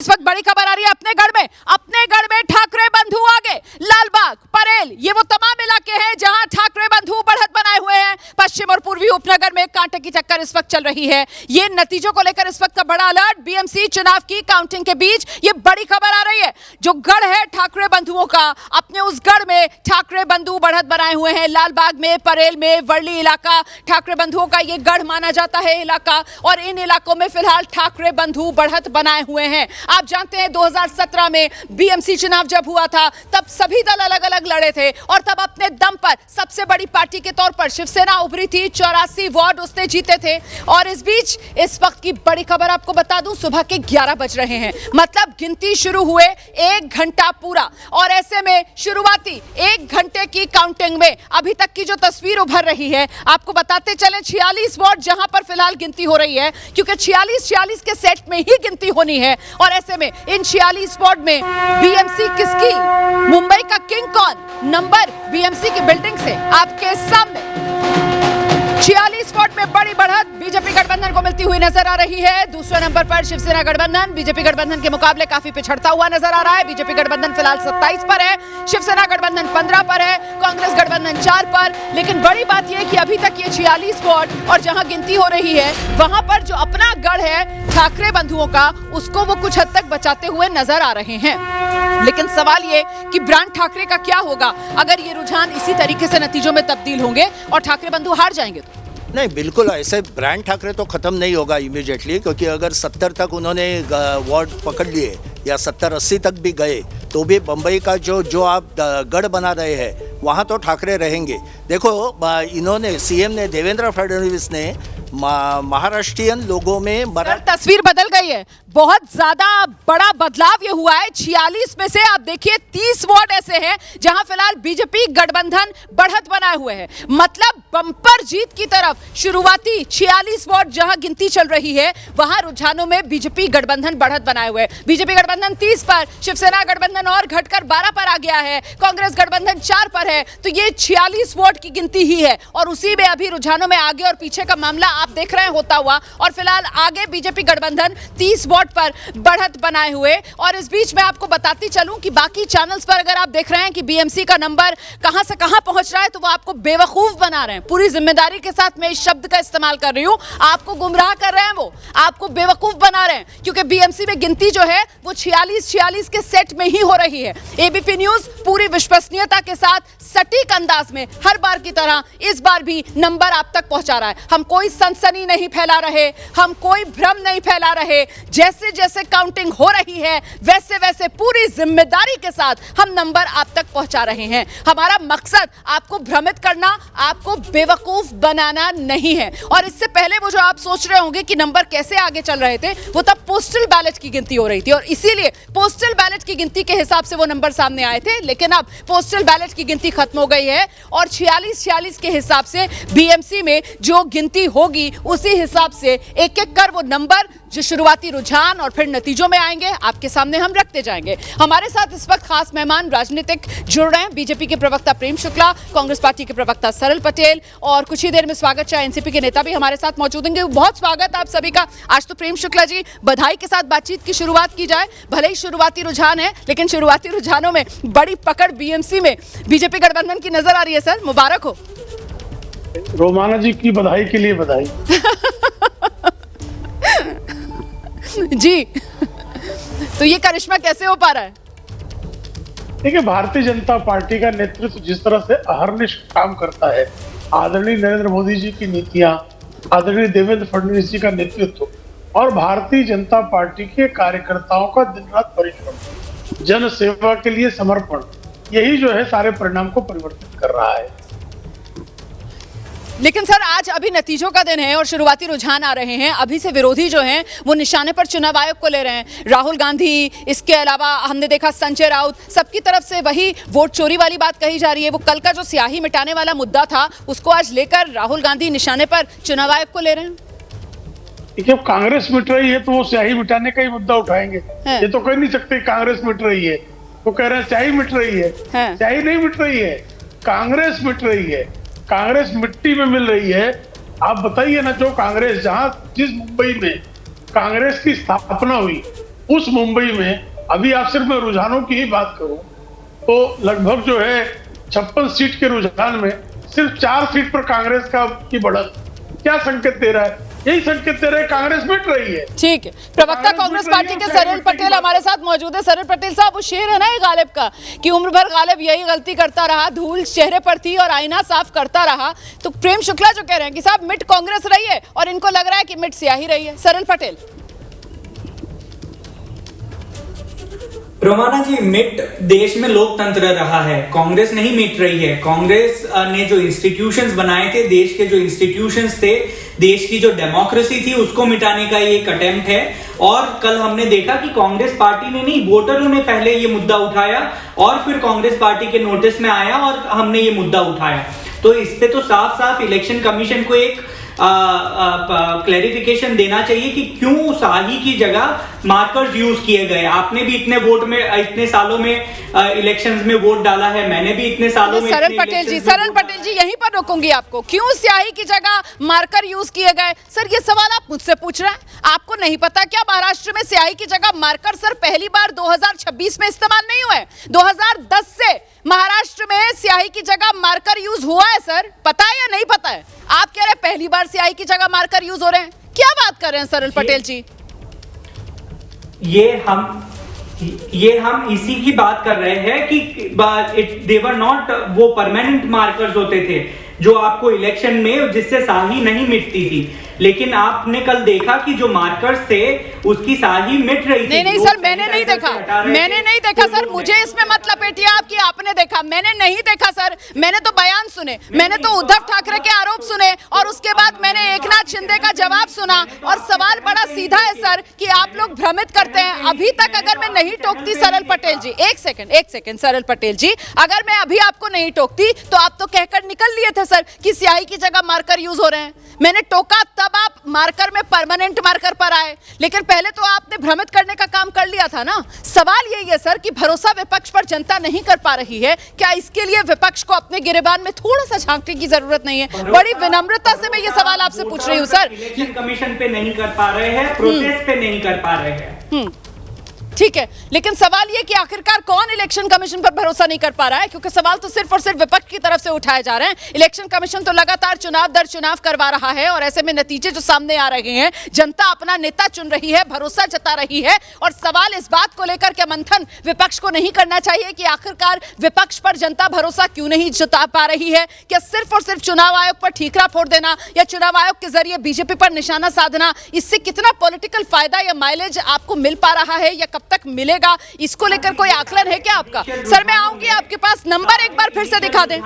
इस वक्त बड़ी खबर आ रही है अपने गढ़ में ठाकरे बंधु आगे, लालबाग, परेल, ये वो तमाम इलाके हैं जहां ठाकरे बंधु बढ़त बनाए हुए हैं। पश्चिम और पूर्वी उपनगर में कांटे की टक्कर इस वक्त चल रही है। ये नतीजों को लेकर इस वक्त का बड़ा अलर्ट, बीएमसी चुनाव की काउंटिंग के बीच ये बड़ी खबर आ रही है। जो गढ़ है ठाकरे बंधुओं का, अपने उस गढ़ में ठाकरे बंधु बढ़त बनाए हुए हैं। लालबाग में, परेल में, वर्ली इलाका ठाकरे बंधुओं का ये गढ़ माना जाता है इलाका, और इन इलाकों में फिलहाल ठाकरे बंधु बढ़त बनाए हुए हैं। आप जानते हैं 2017 में बीएमसी चुनाव जब हुआ था तब सभी दल अलग अलग लड़े थे और तब अपने दम पर सबसे बड़ी पार्टी के तौर पर शिवसेना उभरी थी। 84 वार्ड उसने जीते थे। और इस बीच इस वक्त की बड़ी खबर आपको बता दूं, सुबह के 11 बज रहे हैं, मतलब गिनती शुरू हुए 1 घंटा पूरा। और ऐसे में शुरुआती 1 घंटे की काउंटिंग में अभी तक की जो तस्वीर उभर रही है आपको बताते चले। 46 वार्ड जहां पर फिलहाल गिनती हो रही है, क्योंकि 46 के सेट में ही गिनती होनी है। और ऐसे में इन 46 वार्ड में बीएमसी किसकी, मुंबई का किंग कौन, नंबर बीएमसी की बिल्डिंग से आपके सामने। 46 वार्ड में बड़ी बढ़त बीजेपी गठबंधन को मिलती हुई नजर आ रही है। दूसरे नंबर पर शिवसेना गठबंधन बीजेपी गठबंधन के मुकाबले काफी पिछड़ता हुआ नजर आ रहा है। बीजेपी गठबंधन फिलहाल 27 पर है, शिवसेना गठबंधन 15 पर है, कांग्रेस गठबंधन 4 पर। लेकिन बड़ी बात यह कि अभी तक ये 46 वार्ड और जहां गिनती हो रही है वहां पर जो अपना गढ़ है ठाकरे बंधुओं का, उसको वो कुछ हद तक बचाते हुए नजर आ रहे हैं। लेकिन सवाल ये कि ब्रांड ठाकरे का क्या होगा अगर ये रुझान इसी तरीके से नतीजों में तब्दील होंगे और ठाकरे बंधु हार जाएंगे तो? नहीं, बिल्कुल ऐसे ब्रांड ठाकरे तो ख़त्म नहीं होगा इमीडिएटली, क्योंकि अगर 70 तक उन्होंने वार्ड पकड़ लिए या 70-80 तक भी गए तो भी बम्बई का जो आप गढ़ बना रहे हैं वहाँ तो ठाकरे रहेंगे। देखो, इन्होंने सीएम ने, देवेंद्र फडणवीस ने महाराष्ट्रियन लोगों में तस्वीर बदल गई है। बहुत ज्यादा बड़ा बदलाव ये हुआ है। 46 में से आप देखिए 30 वार्ड ऐसे हैं जहां फिलहाल बीजेपी गठबंधन बढ़त बनाए हुए है, मतलब बम्पर जीत की तरफ। शुरुआती 46 वार्ड जहां गिनती चल रही है वहां रुझानों में बीजेपी गठबंधन बढ़त बनाए हुए है। बीजेपी गठबंधन 30 पर, शिवसेना गठबंधन और घटकर 12 पर आ गया है, कांग्रेस गठबंधन 4 पर है। तो ये 46 वार्ड की गिनती ही है और उसी में अभी रुझानों में आगे और पीछे का मामला आप देख रहे हैं होता हुआ। और फिलहाल आगे बीजेपी गठबंधन 30 वार्ड पर बढ़त बनाए हुए। और इस बीच मैं आपको बताती चलूं कि बाकी चैनल्स पर अगर आप देख रहे हैं कि बीएमसी का नंबर कहां से कहां पहुंच रहा है तो वो आपको बेवकूफ बना रहे हैं। पूरी जिम्मेदारी के साथ मैं इस शब्द का इस्तेमाल कर रही हूं, आपको गुमराह कर रहे हैं, वो आपको बेवकूफ बना रहे हैं, क्योंकि बीएमसी में गिनती जो है वो 46 के सेट में ही हो रही है। एबीपी न्यूज पूरी विश्वसनीयता के साथ सटीक अंदाज में हर बार की तरह इस बार भी नंबर आप तक पहुंचा रहा है। हम कोई सनसनी नहीं फैला रहे, हम कोई भ्रम नहीं फैला रहे। जैसे जैसे काउंटिंग हो रही है वैसे वैसे पूरी जिम्मेदारी के साथ हम नंबर आप तक पहुंचा रहे हैं। हमारा मकसद आपको भ्रमित करना, आपको बेवकूफ बनाना नहीं है। और इससे पहले वो जो आप सोच रहे होंगे कि नंबर कैसे आगे चल रहे थे, वो तब पोस्टल बैलेट की गिनती हो रही थी और इसीलिए पोस्टल बैलेट की गिनती के हिसाब से वो नंबर सामने आए थे। लेकिन अब पोस्टल बैलेट की गिनती खत्म हो गई है और 46 के हिसाब से बीएमसी में जो गिनती होगी उसी हिसाब से एक एक कर वो नंबर, जो शुरुआती रुझान और फिर नतीजों में आएंगे, आपके सामने हम रखते जाएंगे। हमारे साथ इस वक्त खास मेहमान राजनीतिक जुड़ रहे हैं। बीजेपी के प्रवक्ता प्रेम शुक्ला, कांग्रेस पार्टी के प्रवक्ता सरल पटेल और कुछ ही देर में स्वागत चाहे एनसीपी के नेता भी हमारे साथ मौजूद होंगे। बहुत स्वागत आप सभी का। आज तो प्रेम शुक्ला जी, बधाई के साथ बातचीत की शुरुआत की जाए। भले ही शुरुआती रुझान है लेकिन शुरुआती रुझानों में बड़ी पकड़ बीएमसी में बीजेपी गठबंधन की नजर आ रही है। सर, मुबारक हो। रोमाना जी की बधाई के लिए बधाई। जी, तो ये करिश्मा कैसे हो पा रहा है? देखिए, भारतीय जनता पार्टी का नेतृत्व जिस तरह से अहर्निश काम करता है, आदरणीय नरेंद्र मोदी जी की नीतियां, आदरणीय देवेंद्र फडणवीस जी का नेतृत्व और भारतीय जनता पार्टी के कार्यकर्ताओं का दिन रात परिश्रम, जन सेवा के लिए समर्पण, यही जो है सारे परिणाम को परिवर्तित कर रहा है। लेकिन सर, आज अभी नतीजों का दिन है और शुरुआती रुझान आ रहे हैं। अभी से विरोधी जो हैं वो निशाने पर चुनाव आयोग को ले रहे हैं। राहुल गांधी, इसके अलावा हमने देखा संजय राउत, सबकी तरफ से वही वोट चोरी वाली बात कही जा रही है। वो कल का जो स्याही मिटाने वाला मुद्दा था उसको आज लेकर राहुल गांधी निशाने पर चुनाव आयोग को ले रहे हैं। देखिए, कांग्रेस मिट रही है तो वो स्याही मिटाने का ही मुद्दा उठाएंगे। ये तो कह नहीं सकते कांग्रेस मिट रही है, वो कह रहे हैं स्याही मिट रही है। स्याही नहीं मिट रही है, कांग्रेस मिट रही है। कांग्रेस मिट्टी में मिल रही है। आप बताइए ना, जो कांग्रेस, जिस मुंबई में कांग्रेस की स्थापना हुई उस मुंबई में अभी आप सिर्फ मैं रुझानों की ही बात करूं तो लगभग जो है 56 सीट के रुझान में सिर्फ 4 सीट पर कांग्रेस की बढ़त क्या संकेत दे रहा है? यही संकेत दे रहा है कांग्रेस मिट रही है। ठीक है, प्रवक्ता कांग्रेस पार्टी के सरिल पटेल हमारे साथ मौजूद है। सरिल पटेल साहब, वो शेर है ना ये गालिब का कि उम्र भर गालिब यही गलती करता रहा, धूल चेहरे पर थी और आईना साफ करता रहा। तो प्रेम शुक्ला जो कह रहे हैं कि साहब मिट कांग्रेस रही है और इनको लग रहा है कि मिट स्याही रही है। सरिल पटेल। रोमाना जी, मिट देश में लोकतंत्र रहा है, कांग्रेस नहीं मिट रही है। कांग्रेस ने जो इंस्टीट्यूशंस बनाए थे, देश के जो इंस्टीट्यूशंस थे, देश की जो डेमोक्रेसी थी, उसको मिटाने का ये एक अटेम्प्ट है। और कल हमने देखा कि कांग्रेस पार्टी ने नहीं, वोटरों ने पहले ये मुद्दा उठाया और फिर कांग्रेस पार्टी के नोटिस में आया और हमने ये मुद्दा उठाया। तो इस पे तो साफ साफ इलेक्शन कमीशन को एक क्लैरिफिकेशन देना चाहिए कि क्यों शाही की जगह मार्कर्स यूज किए गए। आपने भी इतने वोट में, इतने सालों में इलेक्शंस में वोट डाला है, मैंने भी इतने सालों में। सरल पटेल जी यहीं पर रोकूंगी आपको। क्यों स्याही की जगह मार्कर यूज किए गए? सर ये सवाल आप मुझसे पूछ रहे हैं, आपको नहीं पता क्या महाराष्ट्र में स्याही की जगह मार्कर सर पहली बार 2026 में इस्तेमाल नहीं हुआ है? 2010 से महाराष्ट्र में स्याही की जगह मार्कर यूज हुआ है सर, पता है या नहीं पता है? आप कह रहे हैं पहली बार स्याही की जगह मार्कर यूज हो रहे हैं, क्या बात कर रहे हैं सरल पटेल जी? ये हम इसी की बात कर रहे हैं कि दे वर नॉट वो परमानेंट मार्कर्स होते थे जो आपको इलेक्शन में, जिससे शाही नहीं मिटती थी। लेकिन आपने कल देखा कि जो मार्कर्स थे उसकी शाही मिट रही थी। नहीं सर, मैंने नहीं देखा सर, मुझे इसमें मत लपेटिए आप कि आपने देखा। मैंने नहीं देखा सर, मैंने तो बयान सुने, मैंने तो उद्धव ठाकरे के आरोप सुने और उसके बाद मैंने एकनाथ शिंदे का जवाब सुना। और सवाल बड़ा सीधा है सर कि आप लोग भ्रमित करते हैं। अभी तक अगर मैं नहीं टोकती सरल पटेल जी, एक सेकंड सरल पटेल जी, अगर मैं अभी आपको नहीं टोकती तो आप तो कहकर निकल लिए थे सर कि स्याही की जगह मार्कर यूज हो रहे हैं। मैंने टोका तब आप मार्कर में परमानेंट मार्कर पर आए, लेकिन पहले तो आपने भ्रमित करने का काम कर लिया था ना। सवाल यही है सर कि भरोसा विपक्ष पर जनता नहीं कर पा रही है, क्या इसके लिए विपक्ष को अपने गिरेबान में थोड़ा सा झांकने की जरूरत नहीं है? बड़ी विनम्रता से मैं ये सवाल आपसे पूछ रही हूँ सर। इलेक्शन कमीशन पे नहीं कर पा रहे हैं, प्रोसेस पे नहीं कर पा रहे हैं, ठीक है, लेकिन सवाल ये कि आखिरकार कौन इलेक्शन कमीशन पर भरोसा नहीं कर पा रहा है? क्योंकि सवाल तो सिर्फ और सिर्फ विपक्ष की तरफ से उठाए जा रहे हैं। इलेक्शन कमीशन तो लगातार चुनाव दर चुनाव करवा रहा है और ऐसे में नतीजे जो सामने आ रहे हैं, जनता अपना नेता चुन रही है, भरोसा जता रही है। और सवाल इस बात को लेकर के मंथन विपक्ष को नहीं करना चाहिए कि आखिरकार विपक्ष पर जनता भरोसा क्यों नहीं जता पा रही है? क्या सिर्फ और सिर्फ चुनाव आयोग पर ठीकरा फोड़ देना या चुनाव आयोग के जरिए बीजेपी पर निशाना साधना, इससे कितना पॉलिटिकल फायदा या माइलेज आपको मिल पा रहा है या कब तक मिलेगा, इसको लेकर कोई आकलन है क्या आपका? सर मैं आऊंगी आपके पास, नंबर एक बार फिर से दिखा दें,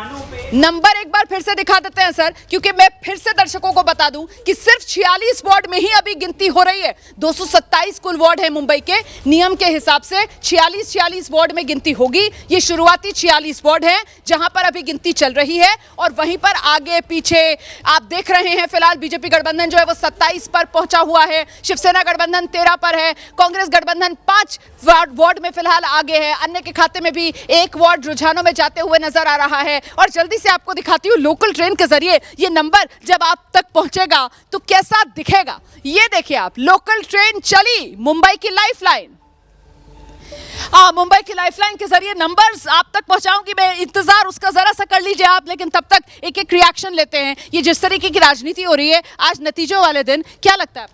नंबर एक बार फिर से दिखा देते हैं सर, क्योंकि मैं फिर से दर्शकों को बता दूं कि सिर्फ 46 वार्ड में ही अभी गिनती हो रही है। 227 कुल वार्ड है मुंबई के, नियम के हिसाब से 46 वार्ड में गिनती होगी। ये शुरुआती 46 वार्ड है जहां पर अभी गिनती चल रही है और वहीं पर आगे पीछे आप देख रहे हैं। फिलहाल बीजेपी गठबंधन जो है वो 27 पर पहुंचा हुआ है, शिवसेना गठबंधन 13 पर है, कांग्रेस गठबंधन 5 वार्ड में फिलहाल आगे है, अन्य के खाते में भी 1 वार्ड रुझानों में जाते हुए नजर आ रहा है। और जल्दी से आपको दिखाती हूँ लोकल ट्रेन के जरिए ये नंबर जब आप तक पहुंचेगा तो कैसा दिखेगा। ये देखिए आप, लोकल ट्रेन चली, मुंबई की लाइफलाइन, मुंबई की लाइफलाइन के जरिए नंबर्स आप तक पहुंचाऊंगी मैं, इंतजार उसका जरा सा कर लीजिए आप। लेकिन तब तक एक एक रिएक्शन लेते हैं। ये जिस तरीके की राजनीति हो रही है आज नतीजों वाले दिन, क्या लगता है?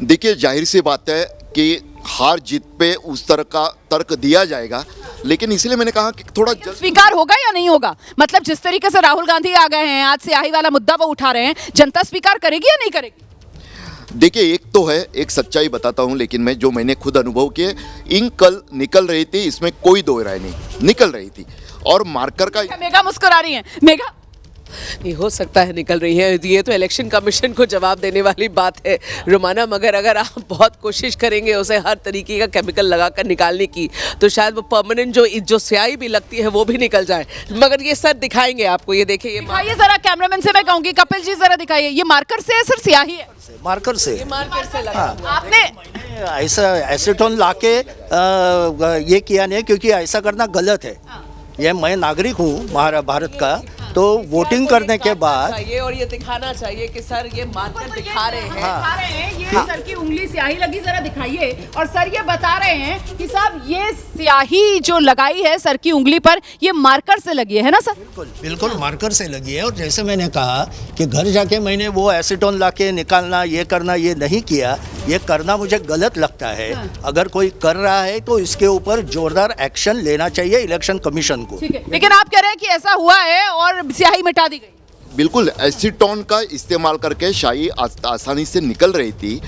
देखिए, जाहिर सी बात है कि हार जीत पे उस तरह का तर्क दिया जाएगा, लेकिन इसलिए मैंने कहा कि थोड़ा स्वीकार होगा या नहीं होगा? मतलब जिस तरीके से राहुल गांधी आ गए हैं, आज स्याही वाला मुद्दा वो उठा रहे हैं, जनता स्वीकार करेगी या नहीं करेगी? देखिए, एक तो है, एक सच्चाई बताता हूं, लेकिन मैंने खुद अनुभव किए, इंक कल निकल रही थी, इसमें कोई दो राय नहीं, निकल रही थी। और मार्कर का मेगा मुस्कुरा रही है, मेगा नहीं हो सकता है निकल रही है, ये तो इलेक्शन कमीशन को जवाब देने वाली बात है रोमाना। मगर अगर आप बहुत कोशिश करेंगे उसे हर तरीके का केमिकल लगाकर निकालने की, तो शायद वो परमानेंट जो स्याही भी लगती है वो भी निकल जाए। मगर ये सर दिखाएंगे आपको, ये देखिए, ये दिखाइए जरा, कैमरामैन से मैं कहूंगी, कपिल जी जरा दिखाइए, ये मार्कर से है सर, स्याही है? मार्कर से, मार्कर से लगा। आपने ऐसा एसीटोन लाके ये किया नहीं, क्योंकि ऐसा करना गलत है। ये मैं नागरिक हूँ भारत का, तो वोटिंग करने के बाद चाहिए और ये दिखाना चाहिए कि सर ये मार्कर दिखा रहे हैं। दिखा रहे हैं ये सर की उंगली स्याही लगी, जरा दिखाइए। और सर ये बता रहे हैं कि साहब ये स्याही जो लगाई है सर की उंगली पर, ये मार्कर से लगी है ना सर? बिल्कुल बिल्कुल मार्कर से लगी है। और जैसे मैंने कहा कि घर जाके मैंने वो एसीटोन लाके निकालना, ये करना, ये नहीं किया। ये करना मुझे गलत लगता है। अगर कोई कर रहा है तो इसके ऊपर जोरदार एक्शन लेना चाहिए इलेक्शन कमीशन को। ठीक है, लेकिन आप कह रहे हैं कि ऐसा हुआ है और स्याही मिटा दी गई। बिल्कुल एसीटोन का इस्तेमाल करके शाही आसानी से निकल रही थी,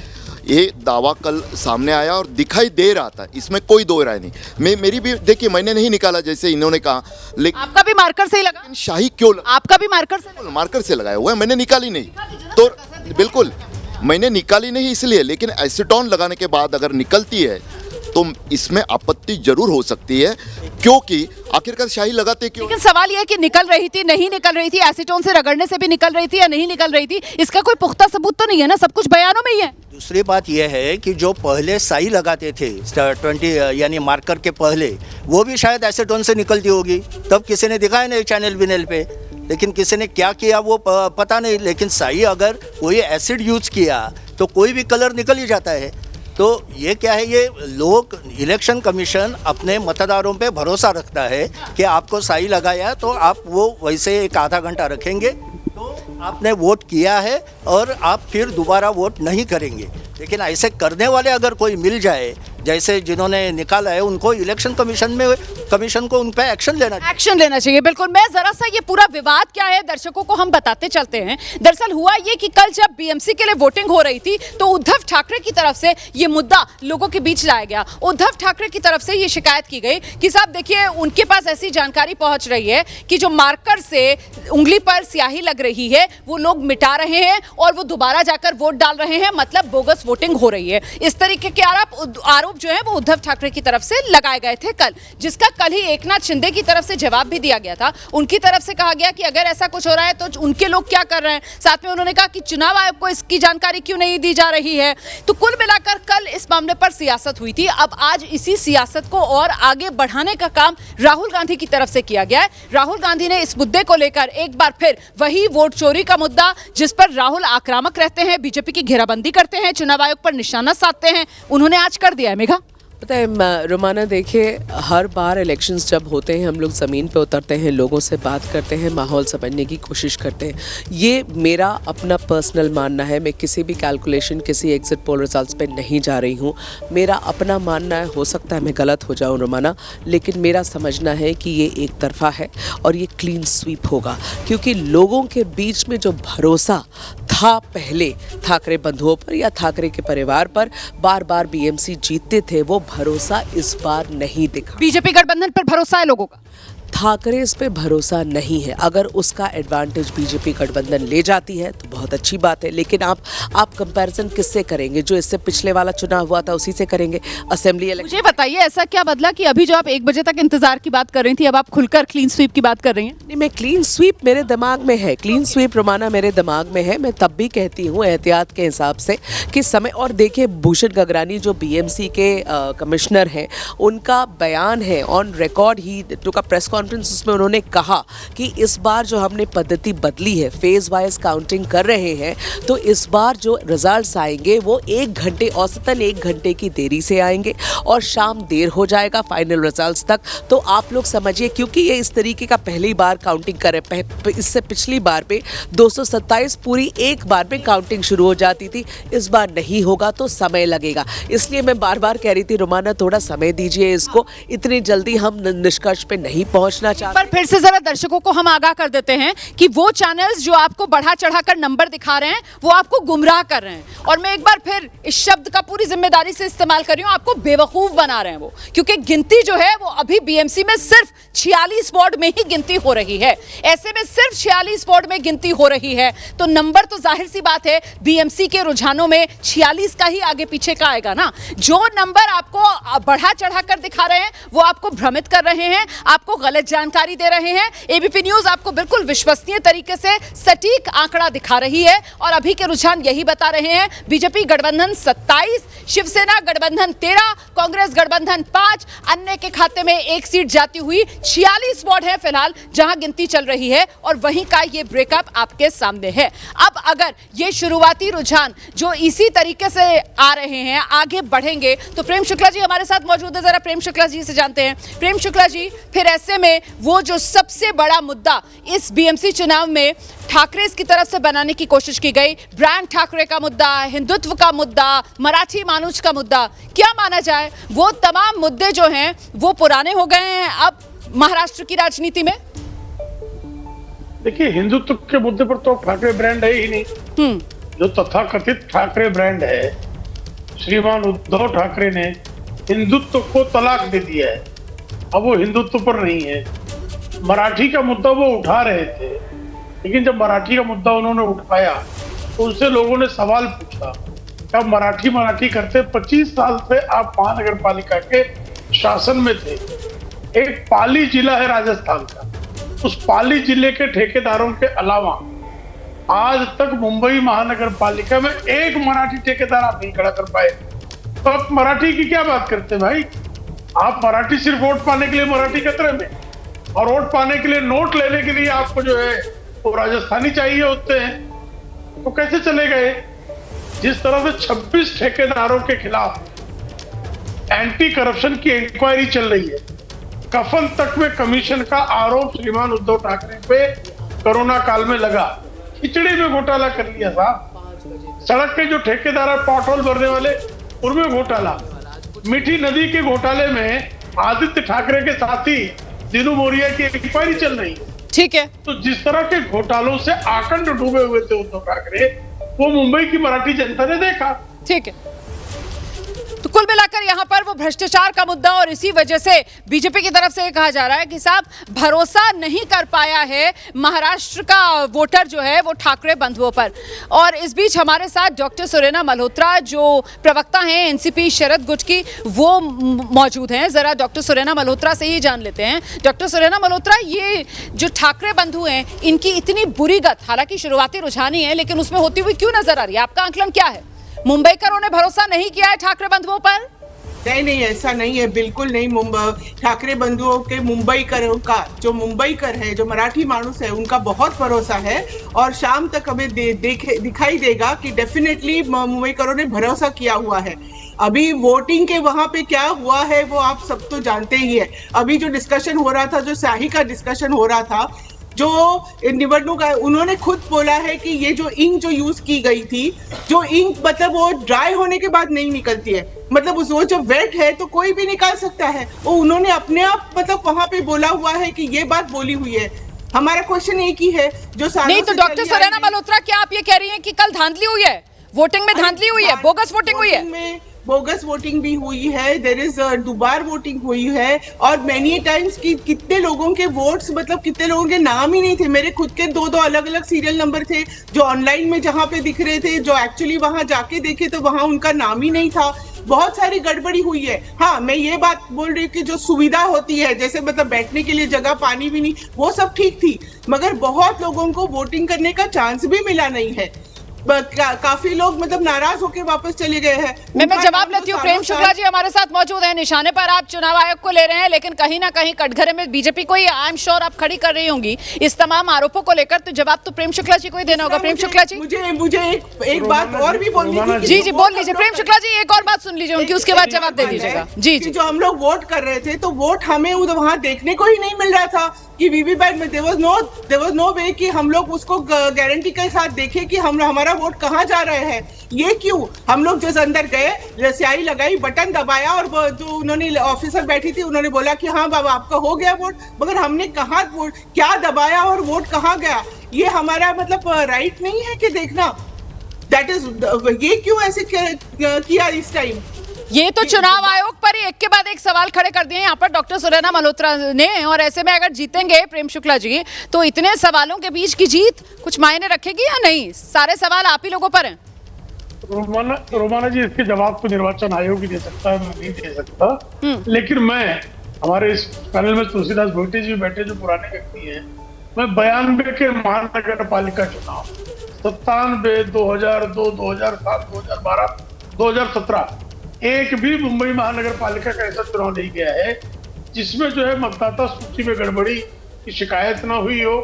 ये दावा कल सामने आया और दिखाई दे रहा था, इसमें कोई दो राय नहीं। मेरी भी देखिए, मैंने नहीं निकाला जैसे इन्होंने कहा, लेकिन आपका भी मार्कर से ही लगा? शाही क्यों आपका भी मार्कर से? मार्कर से लगाया हुआ है, मैंने निकाली नहीं। तो बिल्कुल मैंने निकाली नहीं इसलिए, लेकिन एसीटोन लगाने के बाद अगर निकलती है तो इसमें आपत्ति जरूर हो सकती है, क्योंकि आखिरकार शाही लगाते क्यों? लेकिन सवाल यह है कि निकल रही थी, नहीं निकल रही थी, एसीटोन से रगड़ने से भी निकल रही थी या नहीं निकल रही थी, इसका कोई पुख्ता सबूत तो नहीं है ना, सब कुछ बयानों में ही है। दूसरी बात यह है कि जो पहले स्याही लगाते थे 20 यानी मार्कर के पहले, वो भी शायद एसीटोन से निकलती होगी, तब किसी ने दिखाया नहीं चैनल विनल पे। लेकिन किसी ने क्या किया वो पता नहीं। लेकिन स्याही अगर कोई एसिड यूज किया तो कोई भी कलर निकल ही जाता है। तो ये क्या है, ये लोग, इलेक्शन कमीशन अपने मतदारों पे भरोसा रखता है कि आपको स्याही लगाया तो आप वो वैसे एक आधा घंटा रखेंगे, तो आपने वोट किया है और आप फिर दोबारा वोट नहीं करेंगे। लेकिन ऐसे करने वाले अगर कोई मिल जाए, जैसे जिन्होंने निकाला है, उनको इलेक्शन कमीशन को उन पे एक्शन लेना चाहिए। बिल्कुल। मैं जरा सा ये पूरा विवाद क्या है दर्शकों को हम बताते चलते हैं। दरअसल हुआ ये कि कल जब बीएमसी के लिए वोटिंग हो रही थी तो उद्धव ठाकरे की तरफ से ये मुद्दा लोगों के बीच लाया गया। उद्धव ठाकरे की तरफ से ये शिकायत की गई कि साहब देखिए, उनके पास ऐसी जानकारी पहुंच रही है कि जो मार्कर से उंगली पर स्याही लग रही है वो लोग मिटा रहे हैं और वो दोबारा जाकर वोट डाल रहे हैं, मतलब बोगस वोटिंग हो रही है। इस तरीके के आरोप जो है वो उद्धव ठाकरे की तरफ से लगाए गए थे कल, जिसका कल ही एकनाथ शिंदे की तरफ से जवाब भी दिया गया था। उनकी तरफ से कहा गया कि अगर ऐसा कुछ हो रहा है तो उनके लोग क्या कर रहे हैं। साथ में उन्होंने कहा कि चुनाव आयोग को इसकी जानकारी क्यों नहीं दी जा रही है। तो कुल मिलाकर कल इस मामले पर सियासत हुई थी। अब आज इसी सियासत को और आगे बढ़ाने का काम राहुल गांधी की तरफ से किया गया है। राहुल गांधी ने इस मुद्दे को लेकर एक बार फिर वही वोट चोरी का मुद्दा, जिस पर राहुल आक्रामक रहते हैं, बीजेपी की घेराबंदी करते हैं, चुनाव आयोग पर निशाना साधते हैं, उन्होंने आज कर दिया है। मेघा, पता है रोमाना, देखिए हर बार इलेक्शंस जब होते हैं हम लोग ज़मीन पे उतरते हैं, लोगों से बात करते हैं, माहौल समझने की कोशिश करते हैं। ये मेरा अपना पर्सनल मानना है, मैं किसी भी कैलकुलेशन, किसी एग्जिट पोल रिजल्ट्स पे नहीं जा रही हूँ। मेरा अपना मानना है, हो सकता है मैं गलत हो जाऊँ रोमाना, लेकिन मेरा समझना है कि ये एक तरफा है और ये क्लीन स्वीप होगा, क्योंकि लोगों के बीच में जो भरोसा था पहले ठाकरे बंधुओं पर या ठाकरे के परिवार पर, बार बार बीएमसी जीतते थे, वो भरोसा इस बार नहीं दिखा। बीजेपी गठबंधन पर भरोसा है लोगों का, ठाकरे इस पे भरोसा नहीं है। अगर उसका एडवांटेज बीजेपी गठबंधन ले जाती है तो बहुत अच्छी बात है, लेकिन आप कंपैरिजन किससे करेंगे? जो इससे पिछले वाला चुनाव हुआ था उसी से करेंगे, असेंबली इलेक्शन। मुझे बताइए ऐसा क्या बदला कि अभी जो आप 1 बजे तक इंतजार की बात कर रही थी, अब आप खुलकर क्लीन स्वीप की बात कर रही हैं? नहीं, मैं क्लीन स्वीप मेरे दिमाग में है, क्लीन स्वीप रोमाना मेरे दिमाग में है। मैं तब भी कहती हूँ एहतियात के हिसाब से कि समय, और देखिए भूषण गगरानी जो बीएमसी के कमिश्नर हैं, उनका बयान है ऑन रिकॉर्ड, ही टू का प्रेस कॉन्फ्रेंस, उसमें उन्होंने कहा कि इस बार जो हमने पद्धति बदली है, फेज वाइज काउंटिंग कर रहे हैं, तो इस बार जो रिजल्ट्स आएंगे वो 1 घंटे, औसतन 1 घंटे की देरी से आएंगे और शाम देर हो जाएगा फाइनल रिजल्ट्स तक। तो आप लोग समझिए, क्योंकि ये इस तरीके का पहली बार काउंटिंग करे, इससे पिछली बार पे 227 पूरी एक बार में काउंटिंग शुरू हो जाती थी, इस बार नहीं होगा तो समय लगेगा। इसलिए मैं बार बार कह रही थी रोमाना, थोड़ा समय दीजिए इसको, इतनी जल्दी हम निष्कर्ष पे नहीं पहुंचना चाहते। पर फिर से जरा दर्शकों को हम आगाह कर देते हैं कि वो चैनल्स जो आपको बढ़ा चढ़ाकर नंबर दिखा रहे हैं वो आपको गुमराह कर रहे हैं। और मैं एक बार फिर इस शब्द का पूरी जिम्मेदारी से इस्तेमाल कर रही हूं, आपको बेवकूफ बना रहे हैं वो, क्योंकि गिनती जो है वो अभी बीएमसी में सिर्फ 46 वार्ड में ही गिनती हो रही है। ऐसे में सिर्फ 46 वार्ड में गिनती हो रही है तो नंबर तो जाहिर सी बात है बीएमसी के रुझानों में 46 का ही आगे पीछे का आएगा ना। जो नंबर आपको बढ़ा चढ़ाकर दिखा रहे हैं, वो आपको भ्रमित कर रहे हैं, आपको गलत जानकारी दे रहे हैं। एबीपी न्यूज आपको बिल्कुल विश्वसनीय तरीके से सटीक आंकड़ा दिखा रही है और अभी के रुझान यही बता रहे हैं। बीजेपी गठबंधन 27, शिवसेना गठबंधन 13, कांग्रेस गठबंधन 5, अन्य के खाते में 1 सीट जाती हुई 46 वार्ड है फिलहाल जहां गिनती चल रही है और वहीं का ये ब्रेकअप आपके सामने है। अब अगर ये शुरुआती रुझान जो इसी तरीके से आ रहे हैं आगे बढ़ेंगे तो प्रेम शुक्ला जी हमारे साथ मौजूद है, जरा प्रेम शुक्ला जी से जानते हैं। प्रेम शुक्ला जी, फिर ऐसे में वो जो सबसे बड़ा मुद्दा इस बीएमसी चुनाव में ठाकरे की तरफ से बनाने की कोशिश की गई, ब्रांड ठाकरे का मुद्दा, हिंदुत्व का मुद्दा, मराठी मानुष का मुद्दा, क्या माना जाए वो तमाम मुद्दे जो हैं वो पुराने हो गए हैं अब महाराष्ट्र की राजनीति में? देखिए, हिंदुत्व के मुद्दे पर तो ठाकरे ब्रांड है ही नहीं। जो तथाकथित ठाकरे ब्रांड है, श्रीमान उद्धव ठाकरे ने हिंदुत्व को तलाक दे दिया है, अब वो हिंदुत्व पर नहीं है। मराठी का मुद्दा वो उठा रहे थे, लेकिन जब मराठी का मुद्दा उन्होंने उठाया तो उनसे लोगों ने सवाल पूछा, क्या मराठी करते? 25 साल से आप महानगर पालिका के शासन में थे। एक पाली जिला है राजस्थान का, उस पाली जिले के ठेकेदारों के अलावा आज तक मुंबई महानगर पालिका में एक मराठी ठेकेदार आप नहीं खड़ा कर पाए। तो आप मराठी की क्या बात करते हैं भाई? आप मराठी सिर्फ वोट पाने के लिए मराठी खतरे में, और वोट पाने के लिए नोट लेने के लिए आपको जो है वो राजस्थानी चाहिए होते हैं, तो कैसे चले गए? जिस तरह से 26 ठेकेदारों के खिलाफ एंटी करप्शन की इंक्वायरी चल रही है, कफन तक में कमीशन का आरोप श्रीमान उद्धव ठाकरे पे कोरोना काल में लगा, खिचड़ी में घोटाला कर लिया साहब। सड़क के जो ठेकेदार पॉट होल भरने वाले उनमें घोटाला, मीठी नदी के घोटाले में आदित्य ठाकरे के साथी दिनू मोरिया की इंक्वायरी चल रही है। ठीक है, तो जिस तरह के घोटालों से आकंठ डूबे हुए थे उद्धव ठाकरे, वो मुंबई की मराठी जनता ने देखा। ठीक है, तो कुल मिलाकर यहाँ पर वो भ्रष्टाचार का मुद्दा और इसी वजह से बीजेपी की तरफ से ये कहा जा रहा है कि साहब भरोसा नहीं कर पाया है महाराष्ट्र का वोटर जो है वो ठाकरे बंधुओं पर। और इस बीच हमारे साथ डॉक्टर सुरेना मल्होत्रा जो प्रवक्ता हैं एनसीपी शरद गुट की, वो मौजूद हैं। जरा डॉक्टर सुरेना मल्होत्रा से ही जान लेते हैं। डॉक्टर सुरेना मल्होत्रा, ये जो ठाकरे बंधु हैं इनकी इतनी बुरी गत, हालांकि शुरुआती रुझान ही है, लेकिन उसमें होती हुई क्यों नजर आ रही है? आपका आंकलन क्या है? मुंबईकरों ने भरोसा नहीं किया है ठाकरे बंधुओं पर? नहीं, ऐसा नहीं है, बिल्कुल नहीं। ठाकरे बंधुओं के मुंबईकरों का, जो मुंबईकर है, जो मराठी मानुस है, उनका बहुत भरोसा है और शाम तक हमें दिखाई देगा कि डेफिनेटली मुंबईकरों ने भरोसा किया हुआ है। अभी वोटिंग के वहां पे क्या हुआ है वो आप सब तो जानते ही है। अभी जो डिस्कशन हो रहा था, जो स्याही का डिस्कशन हो रहा था, जो निवडणूक, उन्होंने खुद बोला है कि ये जो इंक जो यूज की गई थी, जो इंक मतलब वो ड्राई होने के बाद नहीं निकलती है, मतलब वो जब वेट है तो कोई भी निकाल सकता है। वो उन्होंने अपने आप मतलब वहां पे बोला हुआ है कि ये बात बोली हुई है। हमारा क्वेश्चन एक ही है जो नहीं, तो डॉक्टर सुरेना मल्होत्रा, क्या आप ये कह रही हैं कि कल धांधली हुई है, वोटिंग में धांधली हुई है, बोगस वोटिंग हुई है? बोगस वोटिंग भी हुई है, देयर इज दुबार वोटिंग हुई है, और मेनी टाइम्स कि कितने लोगों के वोट्स, मतलब कितने लोगों के नाम ही नहीं थे। मेरे खुद के दो अलग अलग सीरियल नंबर थे जो ऑनलाइन में जहाँ पे दिख रहे थे, जो एक्चुअली वहां जाके देखे तो वहां उनका नाम ही नहीं था। बहुत सारी गड़बड़ी हुई है। हाँ, मैं ये बात बोल रही हूँ कि जो सुविधा होती है, जैसे मतलब बैठने के लिए जगह, पानी भी नहीं, वो सब ठीक थी, मगर बहुत लोगों को वोटिंग करने का चांस भी मिला नहीं है। काफी लोग मतलब नाराज होकर वापस चले गए हैं। मैं जवाब लेती हूँ। प्रेम शुक्ला जी हमारे साथ मौजूद हैं। निशाने पर आप चुनाव आयोग को ले रहे हैं, लेकिन कहीं ना कहीं कटघरे में बीजेपी को ही आई एम श्योर आप खड़ी कर रही होंगी इस तमाम आरोपों को लेकर, तो जवाब तो प्रेम शुक्ला जी को ही देना होगा। प्रेम शुक्ला जी, मुझे एक बात और भी बोलनी थी। जी बोल लीजिए प्रेम शुक्ला जी, एक और बात सुन लीजिए उनकी, उसके बाद जवाब दे दीजिएगा। जी, जो हम लोग वोट कर रहे थे तो वोट हमें वहां देखने को ही नहीं मिल रहा था कि वीवीपैट में देयर वाज नो वे कि हम लोग उसको गारंटी के साथ देखें कि हमारा वोट कहाँ जा रहे हैं। ये क्यों? हम लोग जैसे अंदर गए, स्याही लगाई, बटन दबाया, और जो उन्होंने ऑफिसर बैठी थी उन्होंने बोला कि हाँ बाबा आपका हो गया वोट, मगर हमने कहाँ वोट क्या दबाया और वोट कहाँ गया, ये हमारा मतलब राइट नहीं है कि देखना। दैट इज, ये क्यों ऐसे किया इस टाइम? ये तो चुनाव आयोग पर ही एक के बाद एक सवाल खड़े कर दिए यहाँ पर डॉक्टर सुरेना मल्होत्रा ने, और ऐसे में अगर जीतेंगे प्रेम शुक्ला जी तो इतने सवालों के बीच की जीत कुछ मायने रखेगी या नहीं? सारे सवाल आप ही लोगों पर हैं। रोमाना जी, इसके जवाब तो निर्वाचन आयोग ही दे सकता है, मैं नहीं दे सकता। लेकिन मैं, हमारे इस पैनल में तुलसीदास भोटे जी बैठे जो पुराने व्यक्ति हैं, मैं 92 के महानगर पालिका चुनाव, 97, 2002, 2007, 2012, 2017 एक भी मुंबई महानगर पालिका का ऐसा चुनाव नहीं गया है जिसमें जो है मतदाता सूची में गड़बड़ी की शिकायत ना हुई हो।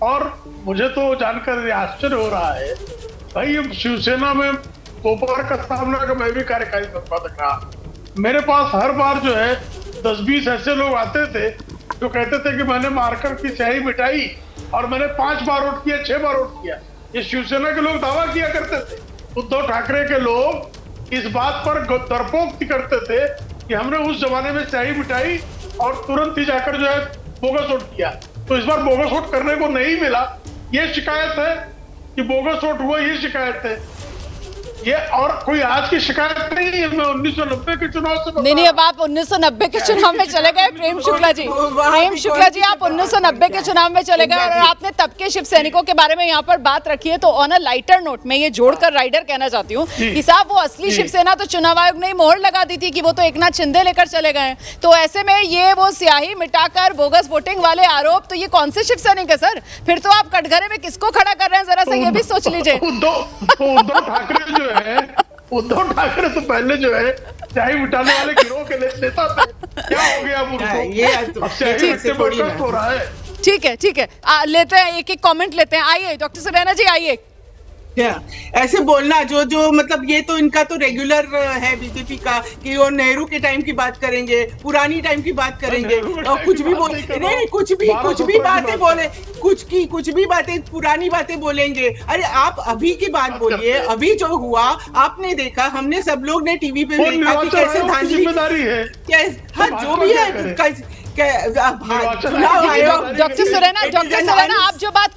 और मुझे तो जानकर आश्चर्य हो रहा है भाई, ये शिवसेना में दोपहर का सामना का मैं भी कार्यकारी संपादक रहा, मेरे पास हर बार जो है 10-20 ऐसे लोग आते थे जो कहते थे कि मैंने मार्कर की स्याही मिटाई और मैंने 5 बार वोट किया, 6 बार वोट किया। ये शिवसेना के लोग दावा किया करते थे। उद्धव ठाकरे के लोग इस बात पर दरपोक्ति करते थे कि हमने उस जमाने में स्याही मिटाई और तुरंत ही जाकर जो है बोगस वोट किया। तो इस बार बोगस वोट करने को नहीं मिला, ये शिकायत है कि बोगस वोट हुआ, ये शिकायत है ये, और कोई आज की शिकायत नहीं है। मैं 1990 के चुनाव से नहीं, अब आप 1990 के चुनाव में चले गए प्रेम शुक्ला जी। प्रेम शुक्ला जी, आप 1990 के चुनाव में चले गए और आपने तब के शिव सैनिकों के बारे में यहाँ पर बात रखी है। तो ऑन अ लाइटर नोट में ये जोड़कर राइडर कहना चाहती हूँ कि साहब वो असली शिवसेना तो चुनाव आयोग ने मोहर लगा दी थी कि वो तो एकनाथ शिंदे लेकर चले गए। तो ऐसे में ये वो स्याही मिटाकर बोगस वोटिंग वाले आरोप, तो ये कौन से शिव सैनिक है सर? फिर तो आप कटघरे में किसको खड़ा कर रहे हैं, जरा सा ये भी सोच लीजिए। उद्धव ठाकरे जो है, उद्धव ठाकरे तो पहले जो है स्याही मिटाने वाले गिरोह के नेता थे। क्या हो गया अब उनको? ये स्याही मिटने पर कष्ट हो रहा है। ठीक है, ठीक है, लेते हैं एक एक कमेंट लेते हैं। आइए डॉक्टर सुरैना जी, आइए। ऐसे बोलना जो मतलब ये तो इनका तो रेगुलर है बीजेपी का कि वो नेहरू के टाइम की बात करेंगे, पुरानी टाइम की बात करेंगे और कुछ भी बोल नहीं, कुछ भी बातें बोले, कुछ भी बातें, पुरानी बातें बोलेंगे। अरे आप अभी की बात बोलिए, अभी जो हुआ आपने देखा, हमने सब लोग ने टीवी पे देखा कि कैसे धांधली, जिम्मेदारी है, हाँ जो भी है डॉक्टर सुरैना, आप जो बात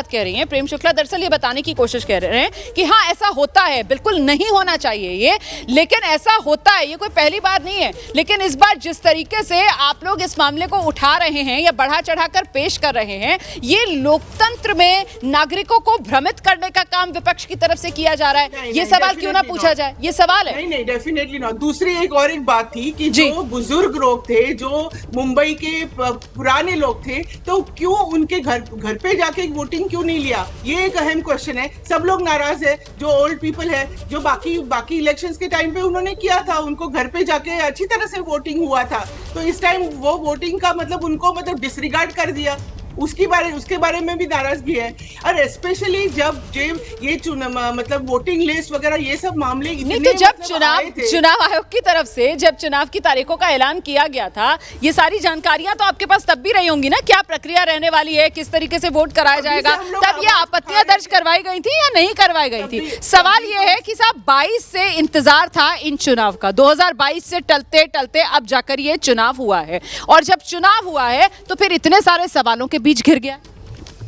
कह रही हैं, प्रेम शुक्ला दरअसल ये बताने की कोशिश कर रहे हैं कि हाँ ऐसा होता है, बिल्कुल नहीं होना चाहिए ये, लेकिन ऐसा होता है, ये कोई पहली बात नहीं है। लेकिन इस बार जिस तरीके से आप लोग इस मामले को उठा रहे हैं या बढ़ा चढ़ाकर पेश कर रहे हैं, ये लोकतंत्र में नागरिकों को भ्रमित करने का काम विपक्ष की तरफ से किया जा रहा है। ये सवाल क्यों ना पूछा जाए? ये सवाल है। नहीं, डेफिनेटली नॉट। दूसरी एक बात थी कि जो बुजुर्ग लोग थे, जो मुंबई के पुराने लोग थे, तो क्यों उनके घर पे जाके वोटिंग क्यों नहीं लिया? ये एक अहम क्वेश्चन है। सब लोग नाराज है, जो ओल्ड पीपल है, जो बाकी इलेक्शंस के टाइम पे उन्होंने किया था, उनको घर पे जाके अच्छी तरह से वोटिंग हुआ था। तो इस टाइम वो वोटिंग का उनको डिसरिगार्ड कर दिया, उसके बारे में भी नाराजगी है। और स्पेशली जब ये वोटिंग लिस्ट वगैरह ये सब मामले नहीं, तो जब चुनाव आयोग की तरफ से जब चुनाव की तारीखों का ऐलान किया गया था, ये सारी जानकारियां तो आपके पास तब भी रही होंगी ना, क्या प्रक्रिया रहने वाली है, किस तरीके से वोट कराया जाएगा, तब ये आपत्तियां दर्ज करवाई गई थी या नहीं करवाई गई थी? सवाल ये है कि साहब 22 से इंतजार था इन चुनाव का, 2022 से टलते टलते अब जाकर ये चुनाव हुआ है, और जब चुनाव हुआ है तो फिर इतने सारे सवालों के बीच घिर गया।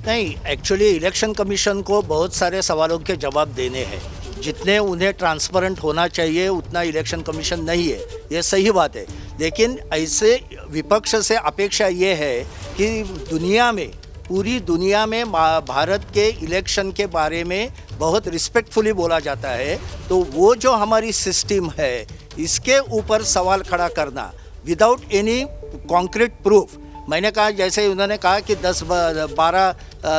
नहीं, एक्चुअली इलेक्शन कमीशन को बहुत सारे सवालों के जवाब देने हैं, जितने उन्हें ट्रांसपेरेंट होना चाहिए उतना इलेक्शन कमीशन नहीं है, ये सही बात है। लेकिन ऐसे विपक्ष से अपेक्षा ये है कि दुनिया में, पूरी दुनिया में भारत के इलेक्शन के बारे में बहुत रिस्पेक्टफुली बोला जाता है, तो वो जो हमारी सिस्टम है इसके ऊपर सवाल खड़ा करना विदाउट एनी कॉन्क्रीट प्रूफ, मैंने कहा जैसे उन्होंने कहा कि 10-12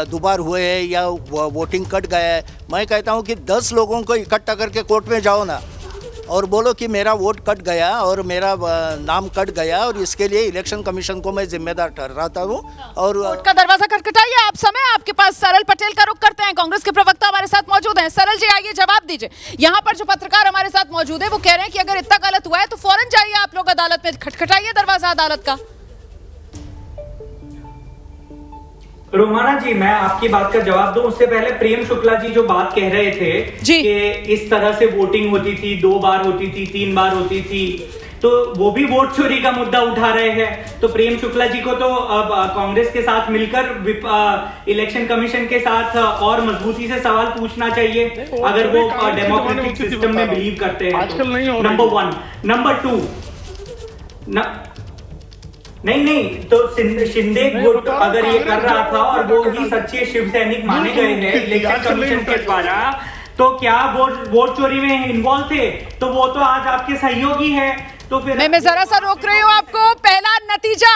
दोबार हुए हैं या वोटिंग कट गया है, मैं कहता हूं कि 10 लोगों को इकट्ठा करके कोर्ट में जाओ ना और बोलो कि मेरा वोट कट गया और मेरा नाम कट गया और इसके लिए इलेक्शन कमीशन को मैं जिम्मेदार ठहराता हूं। और कोर्ट का दरवाजा खटखटाइए, आप समय आपके पास। सरल पटेल का रुख करते हैं, कांग्रेस के प्रवक्ता हमारे साथ मौजूद हैं। सरल जी आइए, जवाब दीजिए। यहाँ पर जो पत्रकार हमारे साथ मौजूद है वो कह रहे हैं कि अगर इतना गलत हुआ है तो फौरन जाइए आप लोग अदालत में, खटखटाइए दरवाजा अदालत का। रोमाना जी, मैं आपकी बात का जवाब दूं उससे पहले प्रेम शुक्ला जी जो बात कह रहे थे कि इस तरह से वोटिंग होती थी, 2 बार होती थी, 3 बार होती थी, तो वो भी वोट चोरी का मुद्दा उठा रहे हैं। तो प्रेम शुक्ला जी को तो अब कांग्रेस के साथ मिलकर इलेक्शन कमीशन के साथ और मजबूती से सवाल पूछना चाहिए, अगर वो डेमोक्रेटिक सिस्टम में बिलीव करते हैं। नंबर 1। नंबर 2, नहीं तो शिंदे गुट अगर ये कर रहा था और वो ही सच्चे शिव सैनिक माने गए हैं इलेक्शन कमीशन के द्वारा, तो क्या वोट चोरी में इन्वॉल्व थे? तो वो तो आज आपके सहयोगी है। तो फिर मैं जरा सा रोक रही हूं आपको। पहला नतीजा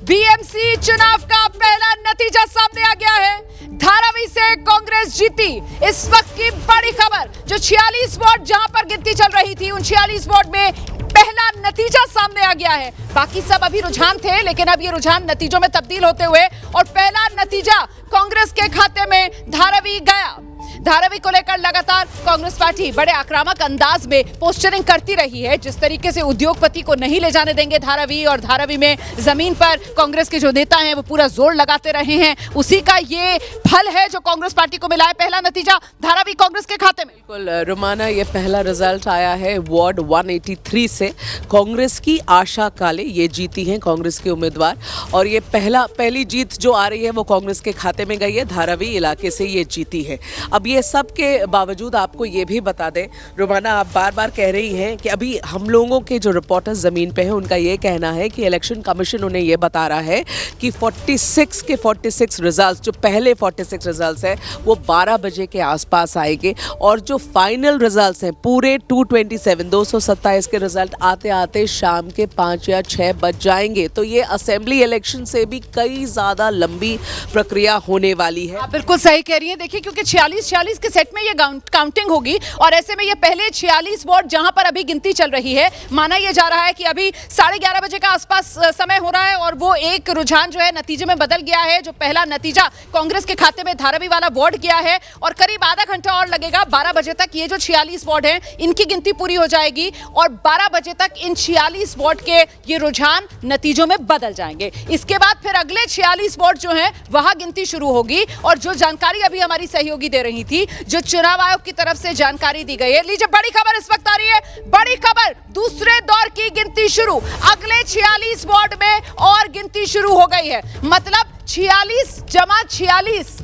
बीएमसी चुनाव का पहला नतीजा सामने आ गया है। धारावी से कांग्रेस जीती। इस वक्त की बड़ी खबर, जो 46 वोट जहां पर गिनती चल रही थी, उन 46 वोट में पहला नतीजा सामने आ गया है। बाकी सब अभी रुझान थे, लेकिन अब ये रुझान नतीजों में तब्दील होते हुए और पहला नतीजा कांग्रेस के खाते में धारावी गया। धारावी को लेकर लगातार कांग्रेस पार्टी बड़े आक्रामक अंदाज में पोस्टरिंग करती रही है। जिस तरीके से उद्योगपति को नहीं ले जाने देंगे धारावी, और धारावी में जमीन पर कांग्रेस के जो नेता हैं वो पूरा जोर लगाते रहे हैं, उसी का ये फल है जो कांग्रेस पार्टी को मिला है। पहला नतीजा धारावी कांग्रेस के खाते में। बिल्कुल रोमाना, ये पहला रिजल्ट आया है वार्ड 183 से। कांग्रेस की आशा काले ये जीती हैं, कांग्रेस के उम्मीदवार, और ये पहली जीत जो आ रही है वो कांग्रेस के खाते में गई है। धारावी इलाके से ये जीती है। अब ये सब के बावजूद आपको ये भी बता दें रोमाना, आप बार बार कह रही हैं कि अभी हम लोगों के जो रिपोर्टर्स ज़मीन पे हैं उनका ये कहना है कि इलेक्शन कमीशन उन्हें ये बता रहा है कि 46 के 46 रिजल्ट्स, जो पहले 46 रिजल्ट्स हैं वो 12 बजे के आसपास आएंगे, और जो फाइनल रिजल्ट्स हैं पूरे 227 के रिजल्ट आते आते शाम के 5 या 6 बज जाएंगे। तो ये असेंबली इलेक्शन से भी कई ज़्यादा लंबी प्रक्रिया होने वाली है। आप बिल्कुल सही कह रही हैं। देखिए, क्योंकि 46 के सेट में ये काउंटिंग होगी, और ऐसे में ये पहले 46 वोट जहां पर अभी गिनती चल रही है, माना यह जा रहा है कि अभी 11:30 बजे का आसपास समय हो रहा है, और वो एक रुझान जो है नतीजे में बदल गया है। जो पहला नतीजा कांग्रेस के खाते में धारावी वाला वोट गया है, और करीब आधा घंटा और लगेगा। 12 बजे तक ये जो 46 वोट हैं इनकी गिनती पूरी हो जाएगी, और 12 बजे तक इन 46 वोट के ये रुझान नतीजों में बदल जाएंगे। इसके बाद फिर अगले 46 वोट जो हैं वहां गिनती शुरू होगी। और जो जानकारी अभी हमारी सहयोगी दे रही थी, जो चुनाव आयोग की तरफ से जानकारी दी गई है, लीजिए बड़ी खबर इस वक्त आ रही है। बड़ी खबर, दूसरे दौर की गिनती शुरू। अगले 46 वार्ड में और गिनती शुरू हो गई है। मतलब 46 जमा 46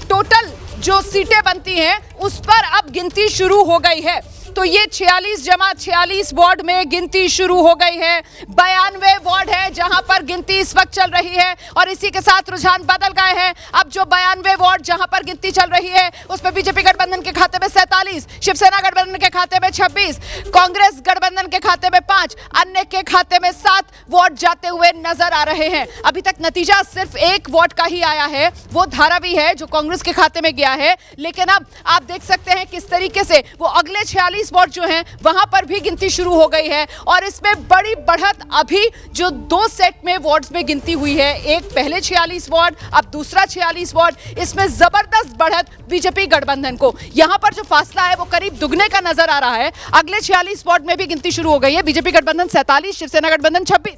टोटल जो सीटें बनती हैं उस पर अब गिनती शुरू हो गई है। तो ये 46 जमा 46 वार्ड में गिनती शुरू हो गई है। 92 वार्ड है जहां पर गिनती इस वक्त चल रही है, और इसी के साथ रुझान बदल गए हैं। अब जो 92 वार्ड जहां पर गिनती चल रही है उसमें बीजेपी गठबंधन के खाते में 47, शिवसेना गठबंधन के खाते में 26, कांग्रेस गठबंधन के खाते में 5, अन्य के खाते में 7 वोट जाते हुए नजर आ रहे हैं। अभी तक नतीजा सिर्फ एक वोट का ही आया है, वो धारावी है जो कांग्रेस के खाते में गया है। लेकिन अब आप देख सकते हैं किस तरीके से वो अगले 46 वोट जो हैं वहां पर भी गिनती शुरू हो गई है, और इसमें बड़ी बढ़त अभी जो 2 सेट में वोट्स में गिनती हुई है, एक पहले 46 वोट, अब दूसरा 46 वोट, इसमें जबरदस्त बढ़त बीजेपी गठबंधन को। यहां पर जो फासला है वो करीब दुगने का नजर आ रहा है। अगले 46 वोट में भी गिनती शुरू हो गई है। बीजेपी गठबंधन 47, शिवसेना गठबंधन 26।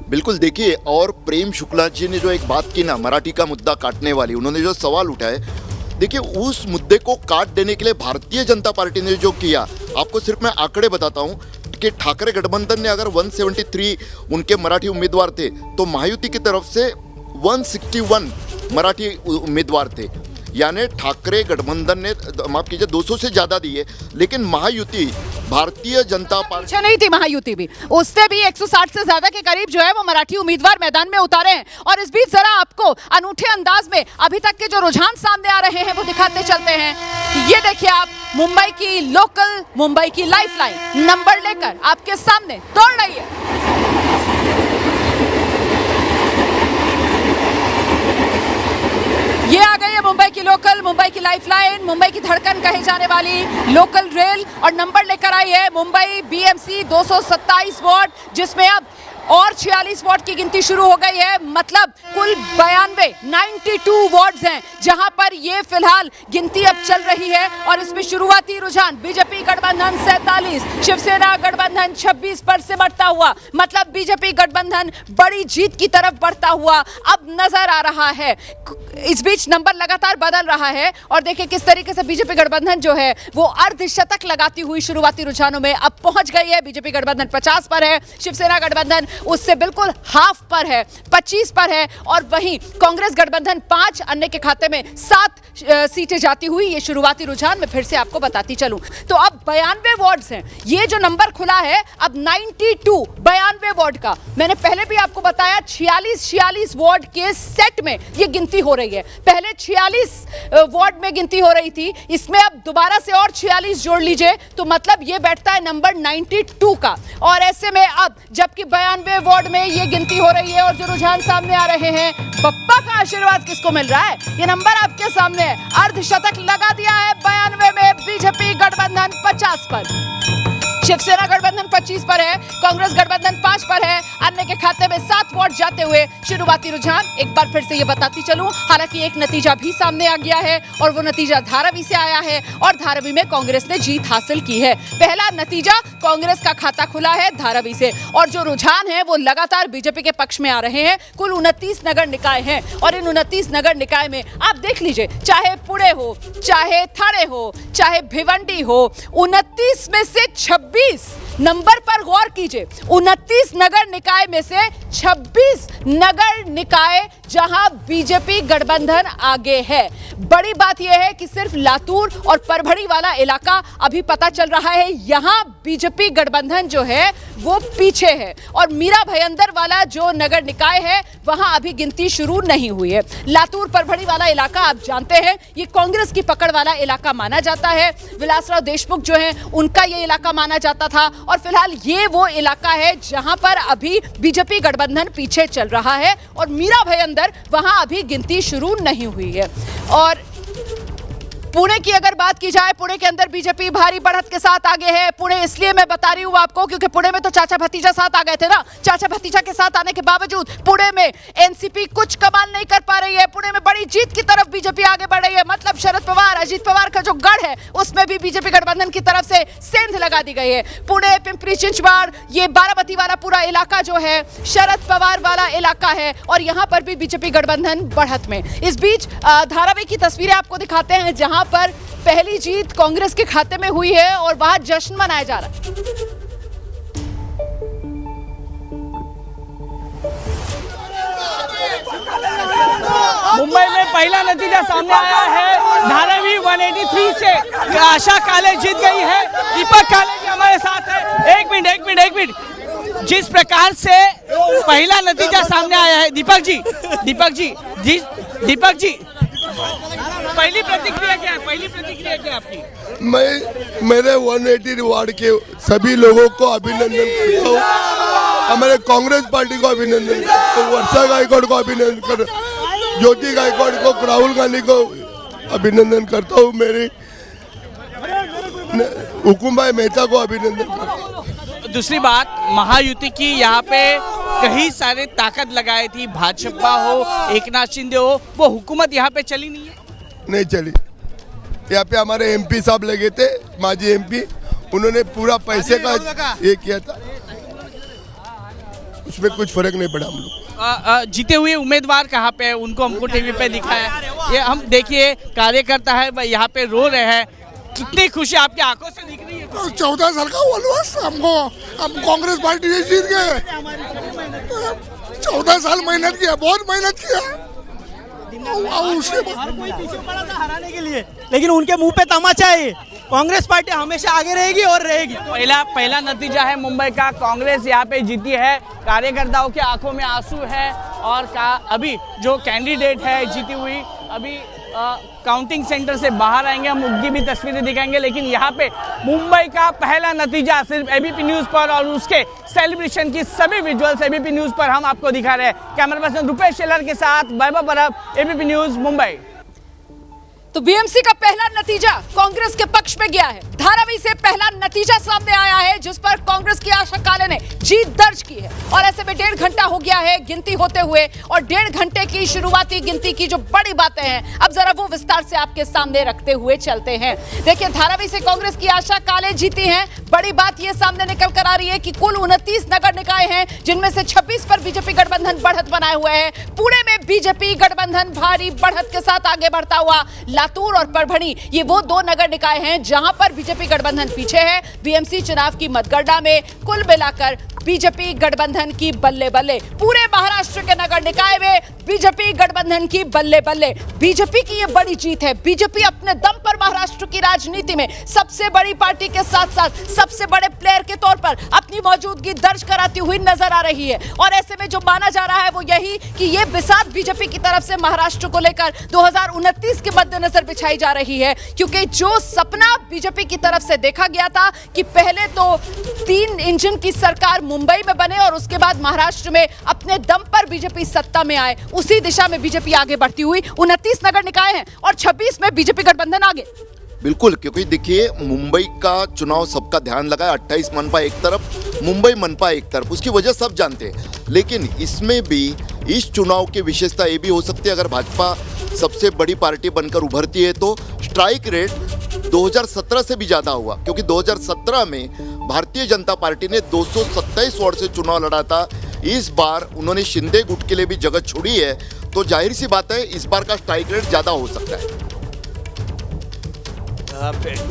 बिल्कुल, देखिए, और प्रेम शुक्ला जी ने जो एक बात की ना, मराठी का मुद्दा काटने वाली, उन्होंने जो सवाल उठाए, देखिए उस मुद्दे को काट देने के लिए भारतीय जनता पार्टी ने जो किया, आपको सिर्फ मैं आंकड़े बताता हूं कि ठाकरे गठबंधन ने अगर 173 उनके मराठी उम्मीदवार थे, तो महायुति की तरफ से 161 मराठी उम्मीदवार थे। यानी ठाकरे गठबंधन ने, माफ कीजिए, 200 से ज्यादा दिए, लेकिन महायुति, भारतीय जनता पार्टी नहीं थी महायुति भी, उससे भी 160 से ज्यादा के करीब जो है वो मराठी उम्मीदवार मैदान में उतारे हैं। और इस बीच जरा आपको अनूठे अंदाज में अभी तक के जो रुझान सामने आ रहे हैं वो दिखाते चलते हैं। ये देखिए आप, मुंबई की लोकल, मुंबई की लाइफलाइन नंबर लेकर आपके सामने दौड़ रही है। ये आ गई है मुंबई की लोकल, मुंबई की लाइफलाइन, मुंबई की धड़कन कही जाने वाली लोकल रेल, और नंबर लेकर आई है मुंबई बीएमसी 227 वोट, जिसमें अब और 46 वोट की गिनती शुरू हो गई है। मतलब कुल 92 वोट्स हैं जहां पर ये फिलहाल गिनती अब चल रही है, और इसमें शुरुआती रुझान बीजेपी गठबंधन 47, शिवसेना गठबंधन 26 पर सिमटता हुआ, मतलब बीजेपी गठबंधन बड़ी जीत की तरफ बढ़ता हुआ अब नजर आ रहा है। इस बीच नंबर लगातार बदल रहा है, और देखिए किस तरीके से बीजेपी गठबंधन जो है वो अर्धशतक लगाती हुई शुरुआती रुझानों में अब पहुंच गई है। बीजेपी गठबंधन 50 पर है, शिवसेना गठबंधन उससे बिल्कुल हाफ पर है, 25 पर है। और वहीं कांग्रेस गठबंधन 5, अन्य के खाते में 7 सीटें जाती हुई। ये शुरुआती रुझान मैं फिर से आपको बताती चलूं तो अब 92 वार्ड्स हैं। ये जो नंबर खुला है अब 92 वार्ड का, मैंने पहले भी आपको बताया 46 वार्ड के सेट में ये गिनती हो रही है। पहले 46 वार्ड में गिनती हो रही थी, इसमें अब दोबारा से और 46 जोड़ लीजिए तो मतलब ये बैठता है नंबर 92 का। और ऐसे में अब जबकि 92 वार्ड में ये गिनती हो रही है और जो रुझान सामने आ रहे हैं, बप्पा का आशीर्वाद किसको मिल रहा है? ये नंबर आपके सामने है। अर्धशतक लगा दिया है 92 में बीजेपी गठबंधन 50 पर, शिवसेना गठबंधन 25 पर है, कांग्रेस गठबंधन 5 पर है, अन्य के खाते में 7 वोट जाते हुए शुरुआती रुझान एक बार फिर से ये बताती चलूं। हालांकि एक नतीजा भी सामने आ गया है और वो नतीजा धारावी से आया है और धारावी में कांग्रेस ने जीत हासिल की है। पहला नतीजा कांग्रेस का खाता खुला है धारावी से और जो रुझान है वो लगातार बीजेपी के पक्ष में आ रहे हैं। कुल 29 नगर निकाय हैं और इन 29 नगर निकाय में आप देख लीजिए, चाहे पुणे हो, चाहे थाने हो, चाहे भिवंडी हो, 29 में से 26 नंबर पर गौर कीजिए, 29 नगर निकाय में से 26 नगर निकाय जहां बीजेपी गठबंधन आगे है। बड़ी बात यह है कि सिर्फ लातूर और परभणी वाला इलाका अभी पता चल रहा है, यहां बीजेपी गठबंधन जो है वो पीछे है और मीरा भयंदर वाला जो नगर निकाय है वहां अभी गिनती शुरू नहीं हुई है। लातूर परभणी वाला इलाका आप जानते हैं ये कांग्रेस की पकड़ वाला इलाका माना जाता है। विलासराव देशमुख जो है उनका ये इलाका माना जाता था और फिलहाल ये वो इलाका है जहां पर अभी बीजेपी गठबंधन पीछे चल रहा है और मीरा भयंदर वहां अभी गिनती शुरू नहीं हुई है। और पुणे की अगर बात की जाए, पुणे के अंदर बीजेपी भारी बढ़त के साथ आगे है। पुणे इसलिए मैं बता रही हूं आपको क्योंकि पुणे में तो चाचा भतीजा साथ आ गए थे ना। चाचा भतीजा के साथ आने के बावजूद पुणे में एनसीपी कुछ कमाल नहीं कर पा रही है। पुणे में बड़ी जीत की तरफ बीजेपी आगे बढ़ रही है। मतलब शरद पवार, अजीत पवार का जो गढ़ है उसमें भी बीजेपी गठबंधन की तरफ से सेंध लगा दी गई है। पुणे, पिंपरी चिंचवड़, ये बारामती वाला पूरा इलाका जो है शरद पवार वाला इलाका है और यहां पर भी बीजेपी गठबंधन बढ़त में। इस बीच धारावी की तस्वीरें आपको दिखाते हैं जहां पर पहली जीत कांग्रेस के खाते में हुई है और वहां जश्न मनाया जा रहा है। मुंबई में पहला नतीजा सामने आया है। धारावी 183 से आशा काले जीत गई है। दीपक काले जी हमारे साथ है। एक मिनट, जिस प्रकार से पहला नतीजा सामने आया है, दीपक जी पहली प्रतिक्रिया क्या है आपकी? मैं मेरे 180 वार्ड के सभी लोगों को अभिनंदन करता हूँ। हमारे कांग्रेस पार्टी को अभिनंदन करता हूँ, वर्षा गायकवाड़ को अभिनंदन कर, ज्योति गायकवाड़ को, राहुल गांधी को अभिनंदन करता हूँ, मेरी हुकुम भाई मेहता को अभिनंदन करता हूँ। दूसरी बात, महायुति की यहाँ पे कई सारे ताकत लगाई थी, भाजपा हो, एकनाथ शिंदे हो, वो हुकूमत यहाँ पे चली नहीं चली। यहाँ पे हमारे एमपी साहब लगे थे, माजी एमपी, उन्होंने पूरा पैसे का ये किया था, उसमें कुछ फर्क नहीं पड़ा हम लोग। जीते हुए उम्मीदवार कहाँ पे है, उनको हमको टीवी पे दिखाया। ये हम देखिए कार्यकर्ता है यहाँ पे रो रहे हैं। कितनी खुशी आपकी आंखों से दिख रही है? 14 साल का वनवास हम कांग्रेस पार्टी से जीत गए। 14 साल मेहनत किया, बहुत मेहनत किया। कोई पीछे पड़ा था हराने के लिए, लेकिन उनके मुंह पे तमाचा है। कांग्रेस पार्टी हमेशा आगे रहेगी और रहेगी। पहला नतीजा है मुंबई का, कांग्रेस यहाँ पे जीती है। कार्यकर्ताओं के आंखों में आंसू है और अभी जो कैंडिडेट है जीती हुई, अभी काउंटिंग सेंटर से बाहर आएंगे, हम उनकी भी तस्वीरें दिखाएंगे। लेकिन यहाँ पे मुंबई का पहला नतीजा सिर्फ एबीपी न्यूज पर और उसके सेलिब्रेशन की सभी विजुअल्स एबीपी न्यूज पर हम आपको दिखा रहे हैं। कैमरा पर्सन रुपेश शेलर के साथ वैभव परब, एबीपी न्यूज मुंबई। तो बीएमसी का पहला नतीजा कांग्रेस के पक्ष में गया है। धारावी से पहला नतीजा सामने आया है जिस पर कांग्रेस की आशा काले ने जीत दर्ज की है और ऐसे में 1.5 घंटा हो गया है गिनती होते हुए और 1.5 घंटे की शुरुआती गिनती की जो बड़ी बातें हैं अब जरा वो विस्तार से आपके सामने रखते हुए चलते हैं। देखिए, धारावी से कांग्रेस की आशा काले जीती हैं। बड़ी बात यह सामने निकल कर आ रही है कि कुल 29 नगर निकाय हैं जिनमें से 26 पर बीजेपी गठबंधन बढ़त बनाए हुए है। पुणे में बीजेपी गठबंधन भारी बढ़त के साथ आगे बढ़ता हुआ। लातूर और परभणी ये वो 2 नगर निकाय हैं जहां पर बीजेपी गठबंधन पीछे है। बीएमसी चुनाव की मतगणना में कुल मिलाकर बीजेपी गठबंधन की बल्ले बल्ले। पूरे महाराष्ट्र के नगर निकाय में बीजेपी गठबंधन की बल्ले बल्ले। बीजेपी की ये बड़ी जीत है। बीजेपी अपने दम पर महाराष्ट्र की राजनीति में सबसे बड़ी पार्टी के साथ साथ सबसे बड़े प्लेयर के तौर पर अपनी मौजूदगी दर्ज कराती हुई नजर आ रही है। और ऐसे में जो माना जा रहा है वो यही कि ये बिसात बीजेपी की तरफ से महाराष्ट्र को लेकर 2029 के मद्देनजर बिछाई जा रही है, क्योंकि जो सपना बीजेपी की तरफ से देखा गया था कि पहले तो 3 इंजन की सरकार मुंबई में बने और उसके बाद महाराष्ट्र में अपने दम पर बीजेपी सत्ता में आए, उसी दिशा में बीजेपी आगे बढ़ती हुई 29 नगर निकाय हैं और 26 में बीजेपी गठबंधन आगे। बिल्कुल, क्योंकि देखिए मुंबई का चुनाव सबका ध्यान लगा है। 28 मनपा एक तरफ, मुंबई मनपा एक तरफ, उसकी वजह सब जानते हैं। लेकिन इसमें भी इस चुनाव की विशेषता ये भी हो सकती है, अगर भाजपा सबसे बड़ी पार्टी बनकर उभरती है तो स्ट्राइक रेट 2017 से भी ज़्यादा हुआ, क्योंकि 2017 में भारतीय जनता पार्टी ने 227 वार्ड से चुनाव लड़ा था। इस बार उन्होंने शिंदे गुट के लिए भी जगह छोड़ी है, तो जाहिर सी बात है इस बार का स्ट्राइक रेट ज़्यादा हो सकता है।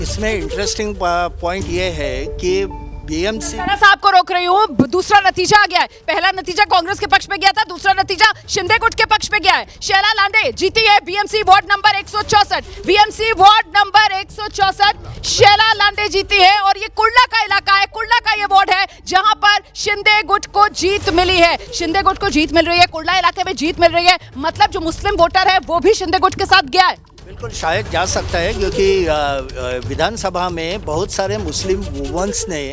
इसमें इंटरेस्टिंग पॉइंट ये है कि बीएमसी साहब को रोक रही हूँ। दूसरा नतीजा आ गया है। पहला नतीजा कांग्रेस के पक्ष में गया था, दूसरा नतीजा शिंदे गुट के पक्ष में गया है। शैला लांडे जीती है BMC ward number 164। BMC ward number 164 Shaila Lande जीती है और ये कुर्ला का इलाका है, कुर्ला का ये वार्ड है जहां पर शिंदे गुट को जीत मिली है। शिंदे गुट को जीत मिल रही है, कुर्ला इलाके में जीत मिल रही है, मतलब जो मुस्लिम वोटर है वो भी शिंदे गुट के साथ गया है। बिल्कुल शायद जा सकता है, क्योंकि विधानसभा में बहुत सारे मुस्लिम वुमेन्स ने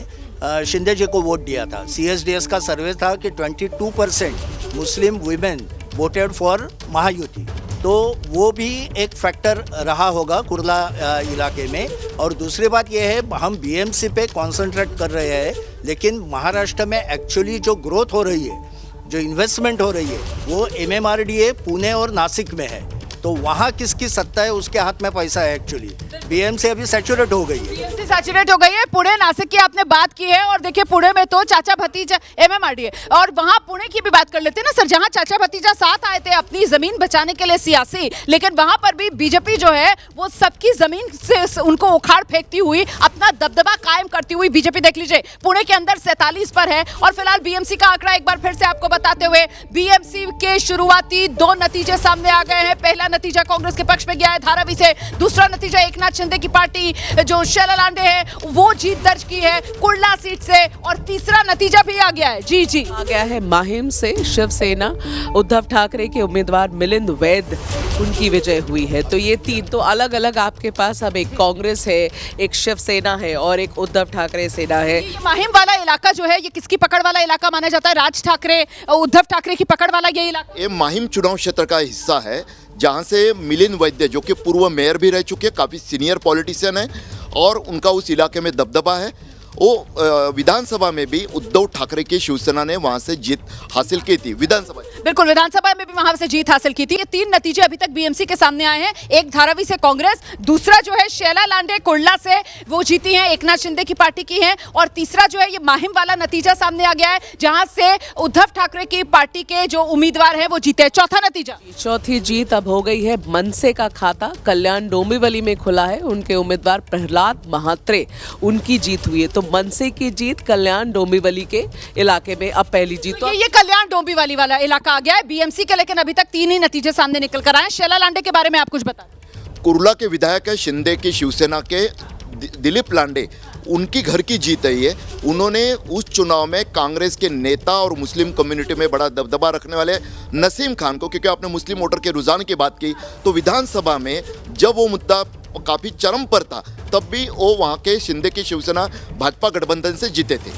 शिंदे जी को वोट दिया था। CSDS का सर्वे था कि 22% Muslim women voted for Mahayuti, तो वो भी एक फैक्टर रहा होगा कुर्ला इलाके में। और दूसरी बात यह है, हम BMC पे कॉन्सेंट्रेट कर रहे हैं, लेकिन महाराष्ट्र में एक्चुअली जो ग्रोथ हो रही है, जो इन्वेस्टमेंट हो रही है, वो MMRDA पुणे और नासिक में है। तो वहाँ किसकी सत्ता है, उसके हाथ में पैसा है। एक्चुअली BMC अभी सैचुरेट हो गई है। BMC सैचुरेट हो गई है। पुणे नासिक की आपने बात की है और देखिए पुणे में तो चाचा भतीजा MMRDA, और वहाँ पुणे की भी बात कर लेते हैं ना सर, जहाँ चाचा भतीजा साथ आए थे अपनी जमीन बचाने के लिए सियासी, लेकिन वहाँ पर भी बीजेपी जो है वो सबकी जमीन से उनको उखाड़ फेंकती हुई अपना दबदबा कायम करती हुई बीजेपी देख लीजिए पुणे के अंदर 47 पर है। और फिलहाल BMC का आंकड़ा एक बार फिर से आपको बताते हुए, BMC के शुरुआती 2 नतीजे सामने आ गए हैं। पहला नतीजा कांग्रेस के पक्ष में गया है धारावी से, दूसरा नतीजा एकनाथ शिंदे की पार्टी जो शैला लांडे है वो जीत दर्ज की है कुर्ला सीट से, और तीसरा नतीजा भी आ गया है। जी आ गया है माहिम से शिवसेना, उद्धव ठाकरे के उम्मीदवार मिलिंद वैद, उनकी विजय हुई है। तो ये 3 तो अलग अलग आपके पास, अब एक कांग्रेस है, एक शिवसेना है और एक उद्धव ठाकरे सेना है। ये माहिम वाला इलाका जो है ये किसकी पकड़ वाला इलाका माना जाता है? राज ठाकरे, उद्धव ठाकरे की पकड़ वाला ये इलाका। ये माहिम चुनाव क्षेत्र का हिस्सा है, जहां से मिलिंद वैद्य, जो कि पूर्व मेयर भी रह चुके हैं, काफ़ी सीनियर पॉलिटिशियन है और उनका उस इलाके में दबदबा है। वो विधानसभा में भी उद्धव ठाकरे की शिवसेना ने वहां से जीत हासिल की थी। विधानसभा, बिल्कुल विधानसभा में भी वहां से जीत हासिल की थी। ये 3 नतीजे अभी तक BMC के सामने आए हैं। एक धारावी से कांग्रेस, दूसरा जो है शैला लांडे कुर्ला से वो जीती हैं, एकनाथ शिंदे की पार्टी की हैं, और तीसरा जो है ये माहिम वाला नतीजा सामने आ गया है जहां से उद्धव ठाकरे की पार्टी के जो उम्मीदवार हैं वो जीते। चौथा नतीजा, चौथी जीत अब हो गई है मनसे का खाता कल्याण डोंबिवली में खुला है। उनके उम्मीदवार प्रहलाद महात्रे, उनकी जीत हुई है। तो मनसे की जीत कल्याण डोंबिवली के इलाके में अब पहली जीत। तो ये कल्याण डोंबिवली वाला इलाका आ गया है BMC के, लेकिन अभी तक 3 ही नतीजे सामने निकल कर आए। शैला लांडे के बारे में आप कुछ बता। कुर्ला के विधायक है शिंदे की शिवसेना के दिलीप लांडे, उनकी घर की जीत है ये। उन्होंने उस चुनाव में कांग्रेस के नेता और मुस्लिम कम्युनिटी में बड़ा दबदबा रखने वाले नसीम खान को, क्योंकि आपने मुस्लिम वोटर के रुझान की बात की, तो विधानसभा में जब वो मुद्दा काफ़ी चरम पर था तब भी वो वहाँ के शिंदे की शिवसेना भाजपा गठबंधन से जीते थे।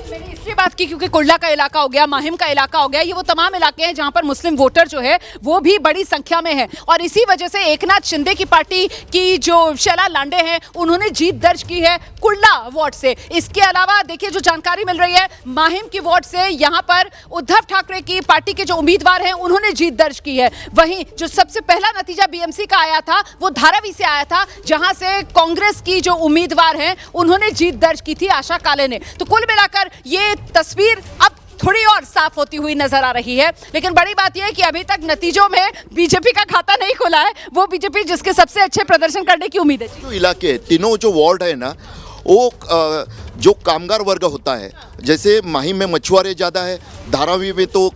मैंने इसलिए बात की क्योंकि कुर्ला का इलाका हो गया, माहिम का इलाका हो गया, ये वो तमाम इलाके हैं जहां पर मुस्लिम वोटर जो है वो भी बड़ी संख्या में है, और इसी वजह से एकनाथ शिंदे की पार्टी की जो शैला लांडे हैं उन्होंने जीत दर्ज की है कुर्ला वार्ड से। इसके अलावा देखिए जो जानकारी मिल रही है माहिम की वार्ड से, यहाँ पर उद्धव ठाकरे की पार्टी के जो उम्मीदवार हैं उन्होंने जीत दर्ज की है। वहीं जो सबसे पहला नतीजा BMC का आया था वो धारावी से आया था, जहां से कांग्रेस की जो उम्मीदवार हैं उन्होंने जीत दर्ज की थी, आशा काले ने। तो कुल मिलाकर ये तस्वीर अब थोड़ी और साफ होती हुई नजर आ रही है, लेकिन बड़ी बात यह है कि अभी तक नतीजों में बीजेपी का खाता नहीं खुला है, वो बीजेपी जिसके सबसे अच्छे प्रदर्शन करने की उम्मीद है। जो इलाके तीनों जो वार्ड है ना, वो जो कामगार वर्ग होता है, जैसे माही में मछुआरे ज़्यादा है, धारावी में तो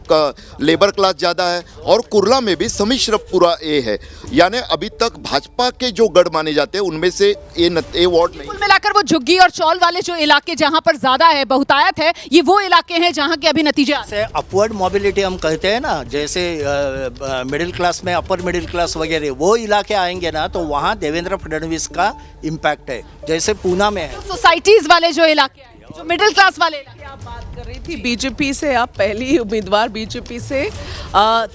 लेबर क्लास ज़्यादा है, और कुर्ला में भी सम्मिश्र पूरा ए है। यानी अभी तक भाजपा के जो गढ़ माने जाते हैं उनमें से ए वार्ड नहीं। कुल मिलाकर वो झुग्गी और चौल वाले जो इलाके जहां पर ज्यादा है, बहुतायत है, ये वो इलाके हैं जहां के अभी नतीजे आते हैं। जैसे अपवर्ड मोबिलिटी हम कहते हैं ना, जैसे मिडिल क्लास में अपर मिडिल क्लास वगैरह वो इलाके आएंगे ना, तो वहाँ देवेंद्र फडणवीस का इम्पैक्ट है। जैसे पूना में है, सोसाइटीज वाले जो इलाके हैं, जो मिडिल क्लास वाले इलाके। आप बात कर रही थी बीजेपी से, आप पहली उम्मीदवार बीजेपी से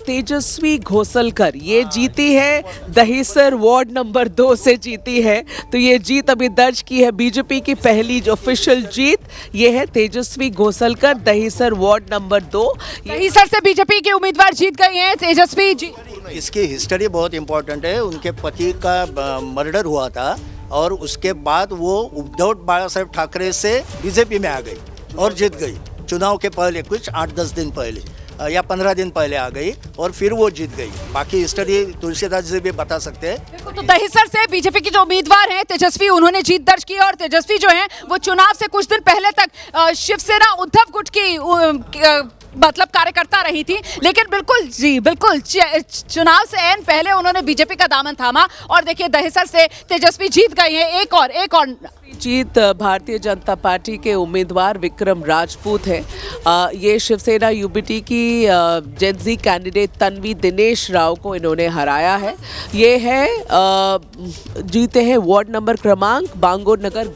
तेजस्वी घोषलकर, ये जीती है दहिसर वार्ड नंबर 2 से जीती है। तो ये जीत अभी दर्ज की है, बीजेपी की पहली जो ऑफिशियल जीत ये है तेजस्वी घोषलकर, दहिसर वार्ड नंबर 2। दहिसर से बीजेपी के उम्मीदवार जीत गई हैं तेजस्वी जी। इसकी हिस्ट्री बहुत इम्पोर्टेंट है। उनके पति का मर्डर हुआ था और उसके बाद वो उद्धव बाला साहेब ठाकरे से बीजेपी में आ गई और जीत गई। चुनाव के पहले कुछ 8-10 दिन पहले या 15 दिन पहले आ गई और फिर वो जीत गई। बाकी हिस्ट्री तुलसीदास जी भी बता सकते हैं। तो दहिसर से बीजेपी की जो उम्मीदवार हैं तेजस्वी, उन्होंने जीत दर्ज की और तेजस्वी जो हैं वो चुनाव से कुछ दिन पहले तक शिवसेना उद्धव गुट की मतलब कार्यकर्ता रही थी, लेकिन बिल्कुल चुनाव से ऐन पहले उन्होंने बीजेपी का दामन थामा और देखिए दहिसर से तेजस्वी जीत गई हैं। एक और जीत भारतीय जनता पार्टी के उम्मीदवार विक्रम राजपूत है। ये शिवसेना यूबीटी की जेनजी कैंडिडेट तन्वी दिनेश राव को इन्होंने हराया है। ये है जीते हैं वार्ड नंबर क्रमांक बांगोर नगर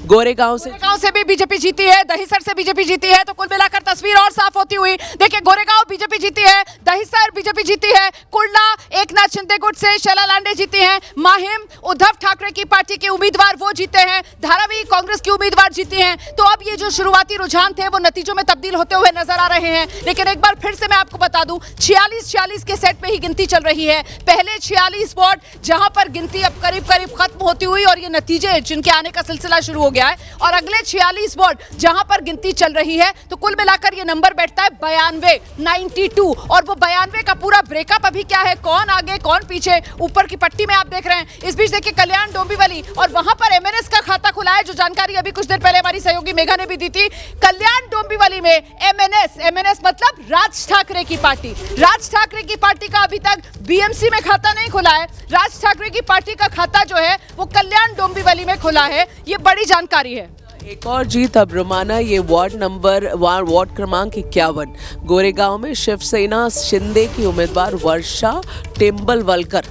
गोरेगांव से भी बीजेपी जीती है, दहिसर से बीजेपी जीती है। तो कुल मिलाकर तस्वीर और साफ होती हुई देखिए, गोरेगांव बीजेपी जीती है, दहिसर बीजेपी जीती है, कुर्ला एकनाथ शिंदे गुट से शैला लांडे जीती हैं, माहिम उद्धव ठाकरे की पार्टी के उम्मीदवार वो जीते हैं, धारावी कांग्रेस की उम्मीदवार जीती हैं। तो अब ये जो शुरुआती रुझान थे वो नतीजों में तब्दील होते हुए नजर आ रहे हैं। लेकिन एक बार फिर से मैं आपको बता दूं, 46 के सेट में ही गिनती चल रही है। पहले 46 वार्ड जहां पर गिनती अब करीब खत्म होती हुई और ये नतीजे जिनके आने का सिलसिला शुरू हो गया है, और अगले 46 वार्ड जहां पर गिनती चल रही है। तो कुल मिलाकर ये नंबर बैठता है 92 और वो 92 का पूरा ब्रेकअप अभी क्या है, कौन आगे कौन पीछे, ऊपर की पट्टी में आप देख रहे हैं। इस बीच देखिए कल्याण डोंबिवली और वहां पर एमएनएस का खाता खुला है, जो जानकारी अभी कुछ देर पहले हमारी सहयोगी मेघा ने भी दी थी। कल्याण डोंबिवली में एमएनएस मतलब राज ठाकरे की पार्टी का अभी तक बीएमसी में खाता नहीं खुला है। राज ठाकरे की पार्टी का खाता जो है वो कल्याण डोंबिवली में खुला है। ये बड़ी जानकारी है। एक और जीत अब रोमाना, ये वार्ड क्रमांक 51 गोरेगांव में शिवसेना शिंदे की उम्मीदवार वर्षा टेम्बलवलकर,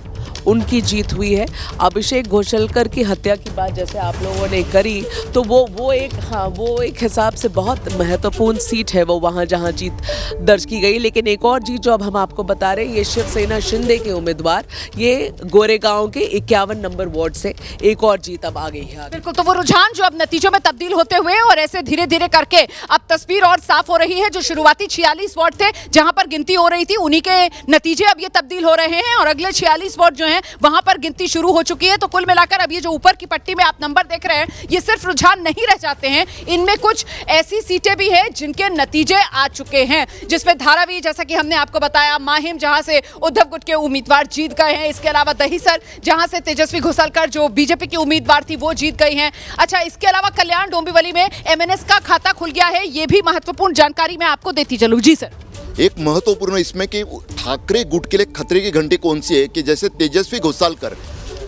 उनकी जीत हुई है। अभिषेक घोषलकर की हत्या की बात जैसे आप लोगों ने करी, तो वो एक हिसाब से बहुत महत्वपूर्ण सीट है वो वहाँ जहाँ जीत दर्ज की गई। लेकिन एक और जीत जो अब हम आपको बता रहे हैं, ये शिवसेना शिंदे के उम्मीदवार, ये गोरेगांव के 51 नंबर वार्ड से एक और जीत अब आ गई है। बिल्कुल, तो वो रुझान जो अब नतीजों में तब्दील होते हुए और ऐसे धीरे धीरे करके अब तस्वीर और साफ हो रही है। जो शुरुआती 46 वार्ड थे जहां पर गिनती हो रही थी, उन्हीं के नतीजे अब ये तब्दील हो रहे हैं और अगले 46 वार्ड जो हैं वहां पर गिनती शुरू हो चुकी है। तो कुल मिलाकर अब ये जो ऊपर की पट्टी में आप नंबर देख रहे हैं, ये सिर्फ रुझान नहीं रह जाते हैं, इनमें कुछ ऐसी सीटें भी हैं जिनके नतीजे आ चुके हैं, जिसमें धारावी, जैसा कि हमने आपको बताया, माहिम जहां से उद्धव गुट के उम्मीदवार जीत गए हैं, इसके अलावा दहिसर जहां से तेजस्वी घोषलकर जो बीजेपी की उम्मीदवार थी वो जीत गई हैं। अच्छा, इसके अलावा कल्याण डोंबिवली में एमएनएस का खाता खुल गया है, ये भी महत्वपूर्ण जानकारी मैं आपको देती चलूं। जी सर। एक महत्वपूर्ण इसमें कि ठाकरे गुट के लिए खतरे की घंटी कौन सी है कि जैसे तेजस्वी घोषालकर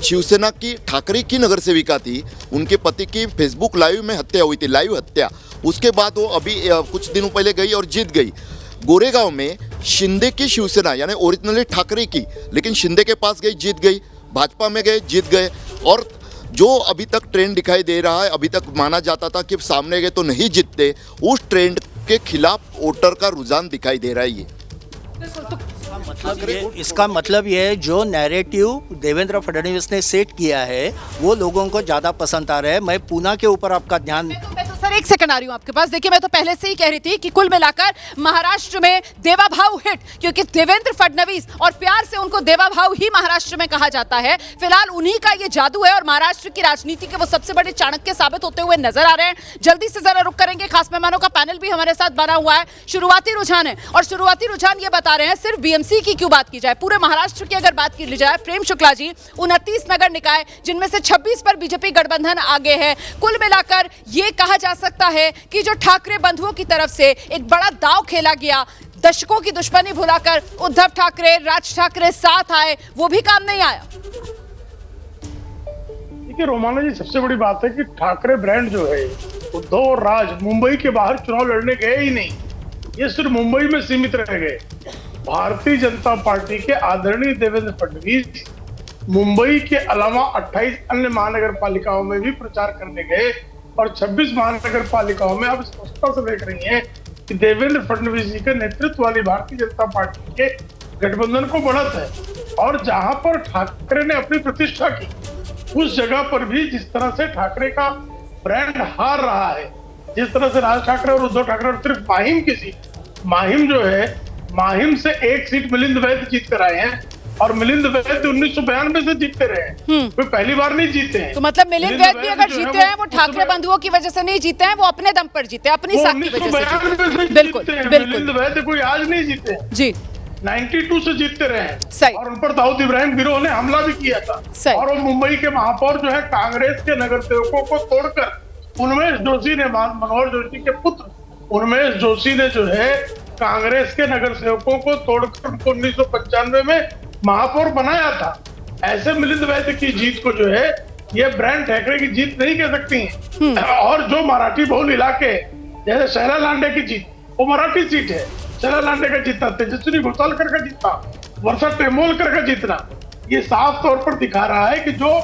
शिवसेना की ठाकरे की नगर सेविका थी, उनके पति की फेसबुक लाइव में हत्या हुई थी, लाइव हत्या। उसके बाद वो अभी कुछ दिनों पहले गई और जीत गई। गोरेगांव में शिंदे की शिवसेना यानी ओरिजिनली ठाकरे की, लेकिन शिंदे के पास गई, जीत गई, भाजपा में गए, जीत गए। और जो अभी तक ट्रेंड दिखाई दे रहा है, अभी तक माना जाता था कि सामने गए तो नहीं जीतते, उस ट्रेंड के खिलाफ वोटर का रुझान दिखाई दे रहा है। ये इसका मतलब ये है जो नैरेटिव देवेंद्र फडणवीस ने सेट किया है वो लोगों को ज़्यादा पसंद आ रहा है। मैं पूना के ऊपर आपका ध्यान मैं तो सर एक सेकंड आ रही हूं आपके पास। देखिए, मैं तो पहले से ही कह रही थी कि कुल मिलाकर महाराष्ट्र में देवाभाव हिट, क्योंकि देवेंद्र फडणवीस और प्यार से उनको देवाभाव ही महाराष्ट्र में कहा जाता है। फिलहाल उन्हीं का ये जादू है और महाराष्ट्र की राजनीति के वो सबसे बड़े चाणक्य साबित होते हुए नजर आ रहे हैं। जल्दी से जरा रुक करेंगे, खास मेहमानों का पैनल भी हमारे साथ बना हुआ है। शुरुआती रुझान है और शुरुआती रुझान ये बता रहे हैं, सिर्फ बीएमसी की क्यों बात की जाए, पूरे महाराष्ट्र की अगर बात की जाए, प्रेम शुक्ला जी 29 नगर निकाय जिनमें से 26 पर बीजेपी गठबंधन आगे है। कुल मिलाकर ये कहा जा सकता है कि जो ठाकरे बंधुओं की तरफ से एक बड़ा दांव खेला गया, दशकों की दुश्मनी भुलाकर उद्धव ठाकरे, राज ठाकरे साथ आए, वो भी काम नहीं आया। देखिए रोमाना जी, सबसे बड़ी बात है कि ठाकरे ब्रांड जो है, उद्धव और राज मुंबई के बाहर चुनाव लड़ने गए ही नहीं, ये सिर्फ मुंबई में सीमित रह गए। भारतीय जनता पार्टी के आदरणीय देवेंद्र फडणवीस मुंबई के अलावा 28 अन्य महानगर पालिकाओं में भी प्रचार करने गए और 26 महानगर पालिकाओं में आप स्पष्टता से देख रही हैं कि देवेंद्र फडणवीस जी के नेतृत्व वाली भारतीय जनता पार्टी के गठबंधन को बढ़त है। और जहां पर ठाकरे ने अपनी प्रतिष्ठा की, उस जगह पर भी जिस तरह से ठाकरे का ब्रांड हार रहा है, जिस तरह से राज ठाकरे और उद्धव ठाकरे और सिर्फ माहिम की सीट, माहिम जो है, माहिम से एक सीट मिलिंद वैद्य जीत कर आए हैं और मिलिंद वैद्य 1992 से जीतते रहे हैं, वे पहली बार नहीं जीते हैं। तो मतलब मिलिंद वैद्य भी अगर जीते हैं वो ठाकरे बंधुओं की वजह से नहीं जीते हैं, वो अपने दम पर जीते हैं, अपनी साख की वजह से। बिल्कुल बिल्कुल, मिलिंद वैद्य कोई आज नहीं जीते जी, 92 से जीतते रहे हैं। सही। और उन पर दाऊद इब्राहिम गिरोह ने हमला भी किया था। सही। और वो मुंबई के महापौर जो है, कांग्रेस के नगर सेवकों को तोड़कर उन्मेष जोशी ने, मनोहर जोशी के पुत्र उन्मेष जोशी ने जो है कांग्रेस के नगर सेवकों को तोड़कर उनको 1995 में महापौर बनाया था। ऐसे मिलिंद वैद्य की जीत को जो है, ये ब्रांड ठाकरे की जीत नहीं कह सकती हैं। और जो मराठी बहुल इलाके, जैसे शैला लांडे की जीत, वो मराठी सीट है, शैला लांडे का जीतना, तेजस्विनी घोसालकर का जीतना, वर्षा टेंबोलकर का जीतना, ये साफ तौर पर दिखा रहा है कि जो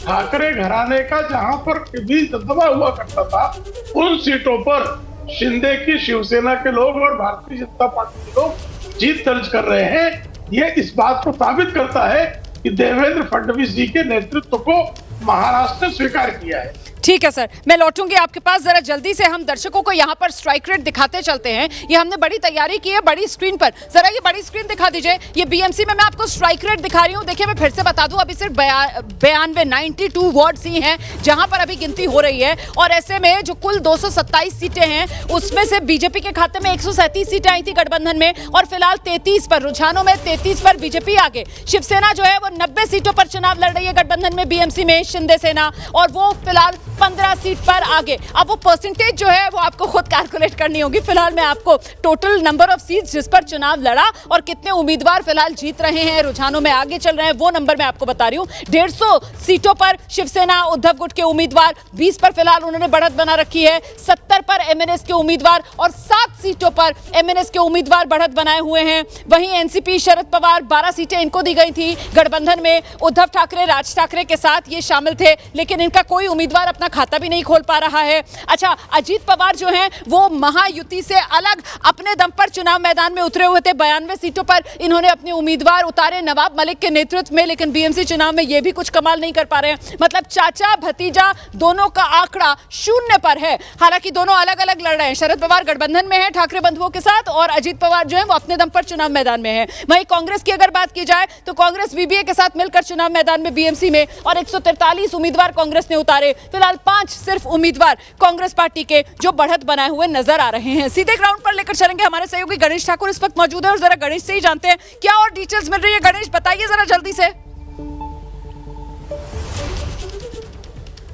ठाकरे घराने का जहां पर भी दबदबा हुआ करता था, उन सीटों पर शिंदे की शिवसेना के लोग और भारतीय जनता पार्टी के लोग जीत दर्ज कर रहे हैं। ये इस बात को साबित करता है कि देवेंद्र फडणवीस जी के नेतृत्व को महाराष्ट्र ने स्वीकार किया है। ठीक है सर, मैं लौटूंगी आपके पास। जरा जल्दी से हम दर्शकों को यहाँ पर स्ट्राइक रेट दिखाते चलते हैं। ये हमने बड़ी तैयारी की है बड़ी स्क्रीन पर, जरा ये बड़ी स्क्रीन दिखा दीजिए। ये बीएमसी में मैं आपको स्ट्राइक रेट दिखा रही हूँ। देखिए, मैं फिर से बता दूं, अभी सिर्फ 92 वार्ड्स ही हैं जहां पर अभी गिनती हो रही है। और ऐसे में जो कुल 227 सीटें हैं, उसमें से बीजेपी के खाते में 137 सीटें आई थी गठबंधन में, और फिलहाल 33 पर, रुझानों में 33 पर बीजेपी आगे। शिवसेना जो है वो 90 सीटों पर चुनाव लड़ रही है गठबंधन में बीएमसी में, शिंदे सेना, और वो फिलहाल 15 सीट पर आगे। अब वो परसेंटेज जो है वो आपको खुद कैलकुलेट करनी होगी। फिलहाल मैं आपको टोटल नंबर ऑफ सीट्स जिस पर चुनाव लड़ा और कितने उम्मीदवार फिलहाल जीत रहे हैं, रुझानों में आगे चल रहे हैं, वो नंबर मैं आपको बता रही हूँ। 150 सीटों पर शिवसेना उद्धव गुट के उम्मीदवार, 20 पर फिलहाल उन्होंने बढ़त बना रखी है, 70 पर एमएनएस के उम्मीदवार और 7 सीटों पर एमएनएस के उम्मीदवार बढ़त बनाए हुए हैं। वहीं एनसीपी शरद पवार 12 सीटें इनको दी गई थी गठबंधन में, उद्धव ठाकरे राज ठाकरे के साथ ये शामिल थे, लेकिन इनका कोई उम्मीदवार अपना खाता भी नहीं खोल पा रहा है। अच्छा, अजीत पवार जो हैं वो महायुति से अलग अपने दम पर चुनाव मैदान में उतरे हुए थे। 92 सीटों पर इन्होंने अपने उम्मीदवार उतारे नवाब मलिक के नेतृत्व में, लेकिन बीएमसी चुनाव में ये भी कुछ कमाल नहीं कर पा रहे हैं। मतलब चाचा भतीजा दोनों का आंकड़ा 0 पर है। हालांकि दोनों अलग अलग लड़ रहे हैं। शरद पवार गठबंधन में है ठाकरे बंधुओं के साथ, और अजीत पवार जो है वो अपने दम पर चुनाव मैदान में है। वहीं कांग्रेस की अगर बात की जाए तो कांग्रेस वीबीए के साथ मिलकर चुनाव मैदान में बीएमसी में, और 143 उम्मीदवार कांग्रेस ने उतारे। फिलहाल 5 सिर्फ उम्मीदवार कांग्रेस पार्टी के जो बढ़त बनाए हुए नजर आ रहे हैं। सीधे ग्राउंड पर लेकर चलेंगे, हमारे सहयोगी गणेश ठाकुर इस वक्त मौजूद है और जरा गणेश से ही जानते हैं क्या और डिटेल्स मिल रही है। गणेश, बताइए जरा जल्दी से।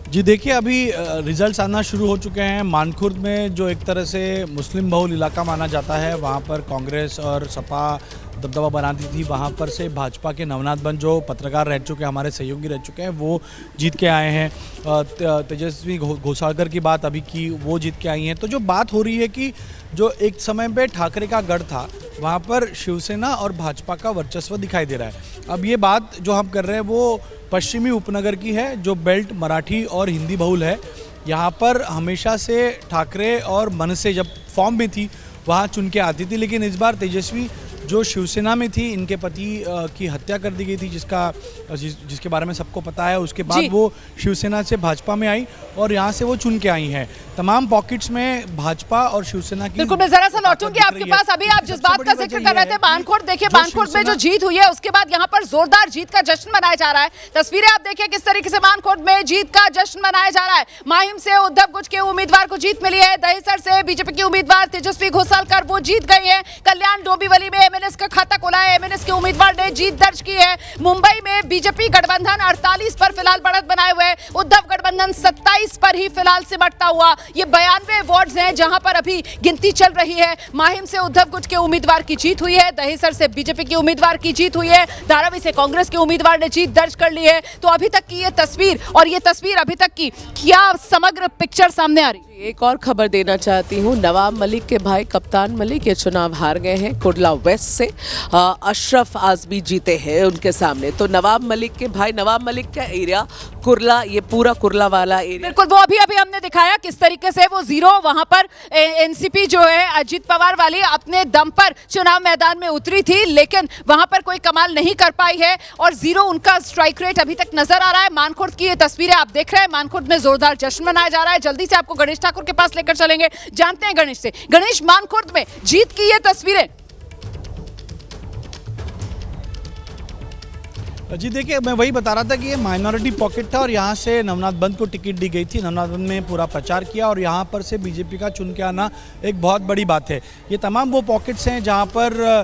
जी देखिए, अभी रिजल्ट्स आना शुरू हो चुके हैं। मानखुर्द में जो एक तरह से मुस्लिम बहुल इलाका माना जाता है, वहाँ पर कांग्रेस और सपा दबदबा बनाती थी, वहाँ पर से भाजपा के नवनाथ बंद जो पत्रकार रह चुके हैं, हमारे सहयोगी रह चुके हैं, वो जीत के आए हैं। तेजस्वी घोसालकर की बात अभी की, वो जीत के आई हैं। तो जो बात हो रही है कि जो एक समय पे ठाकरे का गढ़ था, वहाँ पर शिवसेना और भाजपा का वर्चस्व दिखाई दे रहा है। अब ये बात जो हम कर रहे हैं वो पश्चिमी उपनगर की है, जो बेल्ट मराठी और हिंदी बहुल है। यहाँ पर हमेशा से ठाकरे और मनसे जब फॉर्म में थी वहाँ चुन के आती थी, लेकिन इस बार तेजस्वी जो शिवसेना में थी, इनके पति की हत्या कर दी गई थी, जिसके बारे में सबको पता है। उसके बाद वो शिवसेना से भाजपा में आई और यहाँ से वो चुन के आई हैं। तमाम पॉकेट्स में भाजपा और शिवसेना की। बिल्कुल, मैं जरा सा लौटूंगी आपके पास। अभी आप जिस बात का जिक्र कर रहे थे मानखुर्द, देखिए मानखुर्द में जो जीत हुई है उसके बाद यहाँ पर जोरदार जीत का जश्न मनाया जा रहा है। तस्वीरें आप देखिए किस तरीके से मानखुर्द में जीत का जश्न मनाया जा रहा है। माहिम से उद्धव गुट के उम्मीदवार को जीत मिली है। दहिसर से बीजेपी की उम्मीदवार तेजस्वी घोसालकर वो जीत गई है। कल्याण डोंबिवली में एमएनएस का खाता खोला है, एमएनएस के उम्मीदवार ने जीत दर्ज की है। मुंबई में बीजेपी गठबंधन 48 पर फिलहाल बढ़त बनाए हुए, उद्धव गठबंधन 27 पर ही फिलहाल सिमटता हुआ। ये 92 वार्ड्स हैं जहां पर अभी गिनती चल रही है। माहिम से उद्धव गुट के उम्मीदवार की जीत हुई है, दहिसर से बीजेपी की उम्मीदवार की जीत हुई है, धारावी से कांग्रेस के उम्मीदवार ने जीत दर्ज कर ली है। तो अभी तक की ये तस्वीर और ये तस्वीर अभी तक की क्या समग्र पिक्चर सामने आ रही है। एक और खबर देना चाहती हूँ। नवाब मलिक के भाई कप्तान मलिक ये चुनाव हार गए हैं कुर्ला वेस्ट से। अशरफ आजमी जीते हैं उनके सामने। तो नवाब मलिक के भाई, नवाब मलिक का एरिया कुर्ला, ये पूरा कुर्ला वाला एरिया, बिल्कुल वो अभी हमने दिखाया किस तरीके से वो जीरो वहां पर एनसीपी जो है अजीत पवार वाली अपने दम पर चुनाव मैदान में उतरी थी, लेकिन वहां पर कोई कमाल नहीं कर पाई है और जीरो उनका स्ट्राइक रेट अभी तक नजर आ रहा है। मानखुर्द की ये तस्वीरें आप देख रहे हैं। मानखुर्द में जोरदार जश्न मनाया जा रहा है। जल्दी से आपको गणेश ठाकुर के पास लेकर चलेंगे, जानते हैं गणेश से। गणेश, मानखुर्द में जीत की ये तस्वीरें। जी देखिए, मैं वही बता रहा था कि ये माइनॉरिटी पॉकेट था और यहाँ से नवनाथ बंद को टिकट दी गई थी। नवनाथ बंद ने पूरा प्रचार किया और यहाँ पर से बीजेपी का चुन के आना एक बहुत बड़ी बात है। ये तमाम वो पॉकेट्स हैं जहाँ पर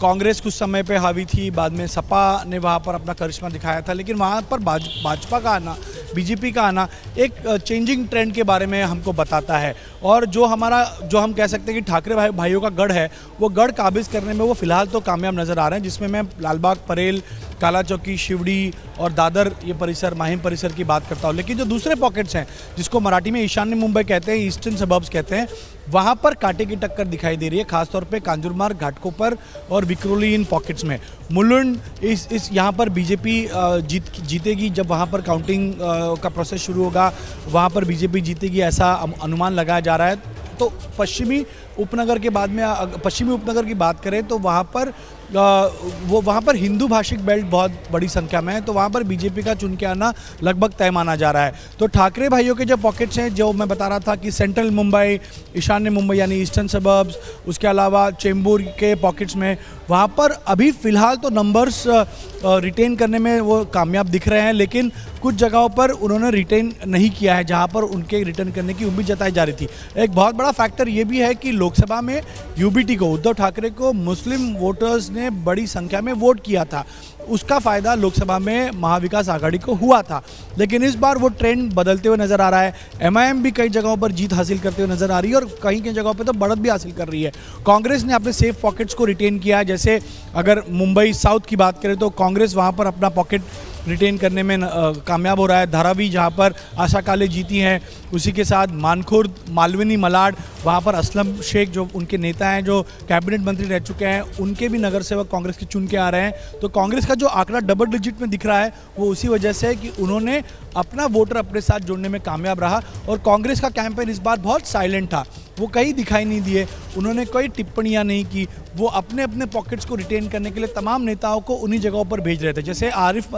कांग्रेस कुछ समय पे हावी थी, बाद में सपा ने वहाँ पर अपना करिश्मा दिखाया था, लेकिन वहाँ पर भाजपा का आना, बीजेपी का आना एक चेंजिंग ट्रेंड के बारे में हमको बताता है। और जो हम कह सकते हैं कि ठाकरे भाइयों का गढ़ है, वो गढ़ काबिज करने में वो फिलहाल तो कामयाब नज़र आ रहे हैं, जिसमें मैं लालबाग, परेल, काला चौकी, शिवड़ी और दादर ये परिसर, माहिम परिसर की बात करता हूँ। लेकिन जो दूसरे पॉकेट्स हैं, जिसको मराठी में ईशान्य मुंबई कहते हैं, ईस्टर्न सबर्ब्स कहते हैं, वहाँ पर कांटे की टक्कर दिखाई दे रही है, खासतौर पे कांजूरमार्ग, घाटकोपर और विक्रोली इन पॉकेट्स में। मुलुंड इस यहाँ पर बीजेपी जीतेगी। जब वहाँ पर काउंटिंग का प्रोसेस शुरू होगा, वहाँ पर बीजेपी जीतेगी ऐसा अनुमान लगाया जा रहा है। तो पश्चिमी उपनगर के बाद में पश्चिमी उपनगर की बात करें तो वहाँ पर हिंदू भाषिक बेल्ट बहुत बड़ी संख्या में है, तो वहाँ पर बीजेपी का चुन के आना लगभग तय माना जा रहा है। तो ठाकरे भाइयों के जो पॉकेट्स हैं, जो मैं बता रहा था कि सेंट्रल मुंबई, ईशान्य मुंबई यानी ईस्टर्न सबर्ब्स, उसके अलावा चेंबूर के पॉकेट्स में, वहाँ पर अभी फ़िलहाल तो नंबर्स रिटेन करने में वो कामयाब दिख रहे हैं, लेकिन कुछ जगहों पर उन्होंने रिटेन नहीं किया है जहाँ पर उनके रिटर्न करने की उम्मीद जताई जा रही थी। एक बहुत बड़ा फैक्टर ये भी है कि लोकसभा में यूबीटी को, उद्धव ठाकरे को मुस्लिम वोटर्स ने बड़ी संख्या में वोट किया था, उसका फ़ायदा लोकसभा में महाविकास आघाड़ी को हुआ था। लेकिन इस बार वो ट्रेंड बदलते हुए नज़र आ रहा है। एमआईएम भी कई जगहों पर जीत हासिल करते हुए नज़र आ रही है और कहीं कहीं जगहों पे तो बढ़त भी हासिल कर रही है। कांग्रेस ने अपने सेफ पॉकेट्स को रिटेन किया है। जैसे अगर मुंबई साउथ की बात करें तो कांग्रेस वहाँ पर अपना पॉकेट रिटेन करने में कामयाब हो रहा है। धारावी जहाँ पर आशा काले जीती हैं, उसी के साथ मानखुर्द, मालवनी, मलाड, वहाँ पर असलम शेख जो उनके नेता हैं, जो कैबिनेट मंत्री रह चुके हैं, उनके भी नगर सेवक कांग्रेस के चुन के आ रहे हैं। तो कांग्रेस का जो आंकड़ा डबल डिजिट में दिख रहा है वो उसी वजह से है कि उन्होंने अपना वोटर अपने साथ जोड़ने में कामयाब रहा। और कांग्रेस का कैंपेन इस बार बहुत साइलेंट था, वो कहीं दिखाई नहीं दिए, उन्होंने कोई टिप्पणियां नहीं की, वो अपने अपने पॉकेट्स को रिटेन करने के लिए तमाम नेताओं को उन्हीं जगहों पर भेज रहे थे। जैसे आरिफ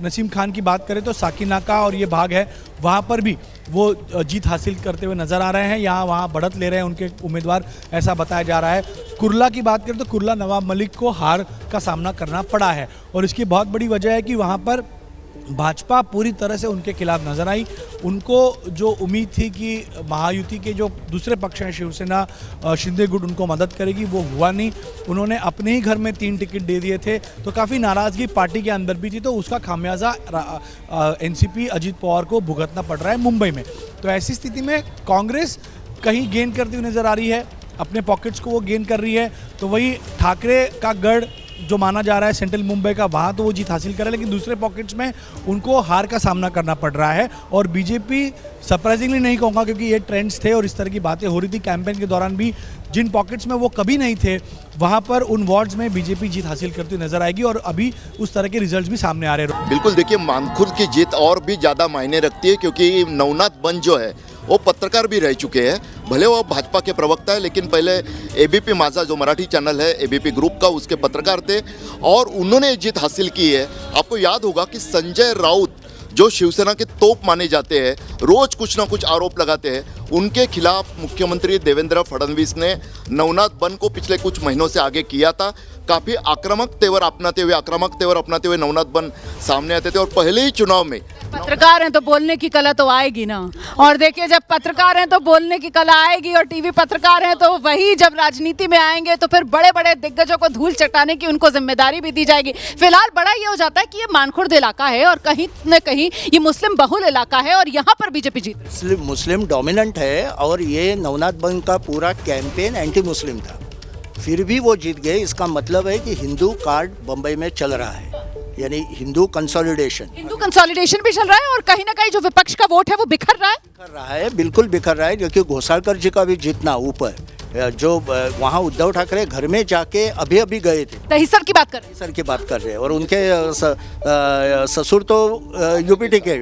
नसीम खान की बात करें तो साकिनाका और ये भाग है, वहाँ पर भी वो जीत हासिल करते हुए नज़र आ रहे हैं, यहाँ वहाँ बढ़त ले रहे हैं उनके उम्मीदवार, ऐसा बताया जा रहा है। कुर्ला की बात करें तो कुर्ला नवाब मलिक को हार का सामना करना पड़ा है और इसकी बहुत बड़ी वजह है कि वहाँ पर भाजपा पूरी तरह से उनके खिलाफ नजर आई। उनको जो उम्मीद थी कि महायुति के जो दूसरे पक्ष हैं, शिवसेना, शिंदे गुट, उनको मदद करेगी, वो हुआ नहीं। उन्होंने अपने ही घर में 3 टिकट दे दिए थे, तो काफ़ी नाराज़गी पार्टी के अंदर भी थी, तो उसका खामियाजा एनसीपी अजीत पवार को भुगतना पड़ रहा है मुंबई में। तो ऐसी स्थिति में कांग्रेस कहीं गेन करती हुई नज़र आ रही है, अपने पॉकेट्स को वो गेन कर रही है। तो वही ठाकरे का गढ़ जो माना जा रहा है सेंट्रल मुंबई का, वहाँ तो वो जीत हासिल करे, लेकिन दूसरे पॉकेट्स में उनको हार का सामना करना पड़ रहा है। और बीजेपी, सरप्राइजिंगली नहीं कहूँगा क्योंकि ये ट्रेंड्स थे और इस तरह की बातें हो रही थी कैंपेन के दौरान भी, जिन पॉकेट्स में वो कभी नहीं थे वहाँ पर उन वार्ड्स में बीजेपी जीत हासिल करती हुई नजर आएगी और अभी उस तरह के रिजल्ट्स भी सामने आ रहे हैं। बिल्कुल, देखिए मानखुर्द की जीत और भी ज़्यादा मायने रखती है क्योंकि नवनाथ बंद जो है वो पत्रकार भी रह चुके हैं। भले वो भाजपा के प्रवक्ता है, लेकिन पहले एबीपी माझा जो मराठी चैनल है एबीपी ग्रुप का, उसके पत्रकार थे और उन्होंने जीत हासिल की है। आपको याद होगा कि संजय राउत जो शिवसेना के तोप माने जाते हैं, रोज कुछ ना कुछ आरोप लगाते हैं, उनके खिलाफ मुख्यमंत्री देवेंद्र फडणवीस ने नवनाथ बन को पिछले कुछ महीनों से आगे किया था। काफ़ी आक्रामक तेवर अपनाते हुए नवनाथ बन सामने आते थे और पहले ही चुनाव में पत्रकार हैं तो बोलने की कला तो आएगी ना। और देखिए, जब पत्रकार हैं तो बोलने की कला आएगी, और टीवी पत्रकार हैं तो वही जब राजनीति में आएंगे तो फिर बड़े बड़े दिग्गजों को धूल चटाने की उनको जिम्मेदारी भी दी जाएगी। फिलहाल बड़ा ये हो जाता है कि ये मानखुर्द इलाका है और कहीं न कहीं ये मुस्लिम बहुल इलाका है और यहाँ पर बीजेपी जीत मुस्लिम डोमिनेंट है और ये नवनाथ बन का पूरा कैंपेन एंटी मुस्लिम था, फिर भी वो जीत गए। इसका मतलब है कि हिंदू कार्ड बम्बई में चल रहा है, यानी हिंदू कंसोलिडेशन भी चल रहा है और कहीं ना कहीं जो विपक्ष का वोट है वो बिखर रहा है। बिल्कुल बिखर रहा है, क्योंकि घोसालकर जी का भी जीतना ऊपर, जो वहाँ उद्धव ठाकरे घर में जाके अभी गए थे, दहीसर की बात कर रहे हैं और उनके ससुर तो यूपीटी के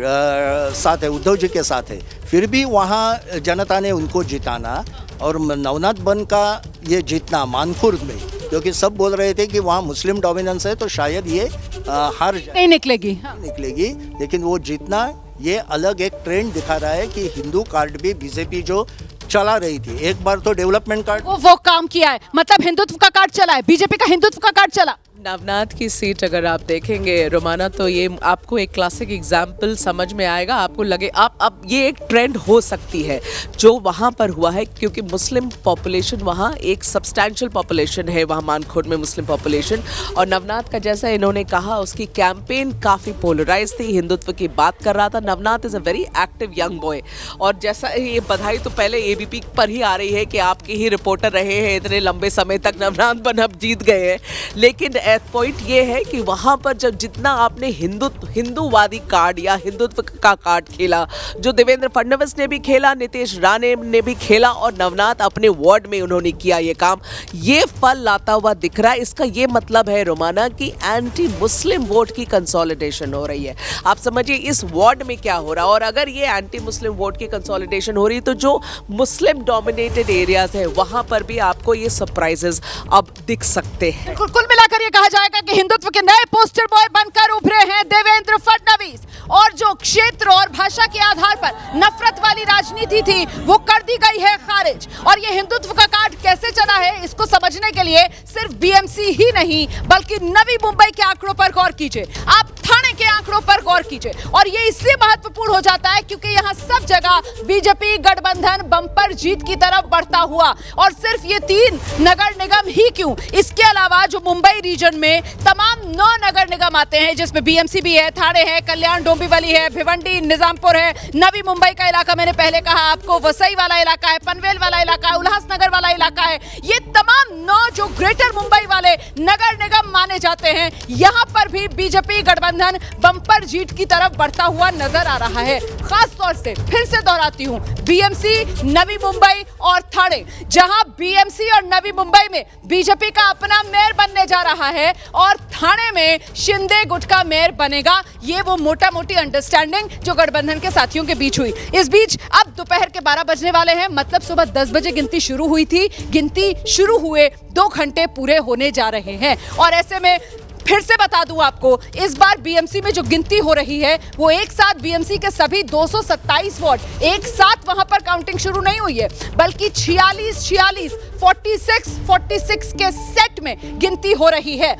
साथ है, उद्धव जी के साथ है, फिर भी वहाँ जनता ने उनको जिताना। और नवनाथ बन का ये जीतना मानखुर्द में, क्योंकि सब बोल रहे थे कि वहाँ मुस्लिम डोमिनेंस है तो शायद ये हार नहीं निकलेगी, लेकिन वो जीतना ये अलग एक ट्रेंड दिखा रहा है कि हिंदू कार्ड भी बीजेपी जो चला रही थी, एक बार तो डेवलपमेंट कार्ड वो काम किया है, मतलब हिंदुत्व का कार्ड चला है, बीजेपी का हिंदुत्व का कार्ड चला। नवनाथ की सीट अगर आप देखेंगे रोमाना, तो ये आपको एक क्लासिक एग्जाम्पल समझ में आएगा। आपको लगे अब ये एक ट्रेंड हो सकती है जो वहाँ पर हुआ है, क्योंकि मुस्लिम पॉपुलेशन वहाँ एक सब्सटैंशियल पॉपुलेशन है, वहाँ मानखुर्द में मुस्लिम पॉपुलेशन। और नवनाथ का जैसा इन्होंने कहा, उसकी कैंपेन काफ़ी पोलराइज थी, हिंदुत्व की बात कर रहा था। Navnath is a very active young boy, और जैसा ये बधाई तो पहले एबीपी पर ही आ रही है कि आपके ही रिपोर्टर रहे हैं इतने लंबे समय तक, नवनाथ बन अब जीत गए हैं। लेकिन पॉइंट ये है कि वहां पर जब जितना आपने हिंदूवादी कार्ड या हिंदुत्व का कार्ड खेला, जो देवेंद्र फडणवीस ने भी खेला, नीतीश राणे ने भी खेला, और नवनाथ अपने वार्ड में उन्होंने किया ये काम, ये फल लाता हुआ दिख रहा है। इसका ये मतलब है रोमाना कि एंटी मुस्लिम वोट की कंसोलिडेशन हो रही है। आप समझिए इस वार्ड में क्या हो रहा है, और अगर ये एंटी मुस्लिम वोट की कंसोलिडेशन हो रही तो जो मुस्लिम डोमिनेटेड एरियाज है वहां पर भी आपको ये सरप्राइजेस अब दिख सकते हैं। कुल मिलाकर ये कहा जाएगा कि हिंदुत्व के नए पोस्टर बॉय बनकर उभरे हैं देवेंद्र फडणवीस, और जो क्षेत्र और भाषा के आधार पर नफरत वाली राजनीति थी वो कर दी गई है खारिज। और ये हिंदुत्व का कार्ड कैसे चला है, इसको समझने के लिए सिर्फ बीएमसी ही नहीं बल्कि नवी मुंबई के आंकड़ों पर गौर कीजिए, आप थाने के आंकड़ों पर गौर कीजिए। और ये इसलिए महत्वपूर्ण हो जाता है क्योंकि यहाँ सब जगह बीजेपी गठबंधन बम्पर जीत की तरफ बढ़ता हुआ, और सिर्फ ये 3 नगर निगम ही क्यों, इसके अलावा जो मुंबई रीजन में तमाम 9 नगर निगम आते हैं, जिसमें बीएमसी भी है, ठाणे है, कल्याण डोंबिवली है, भिवंडी, निजामपुर है, नवी मुंबई का इलाका मैंने पहले कहा आपको, वसई वाला इलाका है, पनवेल वाला इलाका है, उल्लासनगर वाला इलाका है, ये तमाम 9 जो ग्रेटर मुंबई वाले नगर निगम माने जाते हैं, यहां पर भी बीजेपी गठबंधन बम्पर जीत की तरफ बढ़ता हुआ नजर आ रहा है। खास तौर से फिर से दोहराती हूं, बीएमसी, नवी मुंबई और ठाणे, जहां बीएमसी और नवी मुंबई में बीजेपी का अपना मेयर बनने जा रहा है और ठाणे में शिंदे गुट का मेयर बनेगा। ये वो मोटा मोटी अंडरस्टैंडिंग जो गठबंधन के साथियों के बीच हुई। इस बीच अब दोपहर के 12 बजने वाले हैं, मतलब सुबह 10 बजे गिनती शुरू हुई थी, गिनती शुरू हुए 2 घंटे पूरे होने जा रहे हैं। और ऐसे में फिर से बता दूं आपको, इस बार बीएमसी में जो गिनती हो रही है वो एक साथ बीएमसी के सभी 227 वार्ड एक साथ वहां पर काउंटिंग शुरू नहीं हुई है, बल्कि 46 46 46 के सेट में गिनती हो रही है।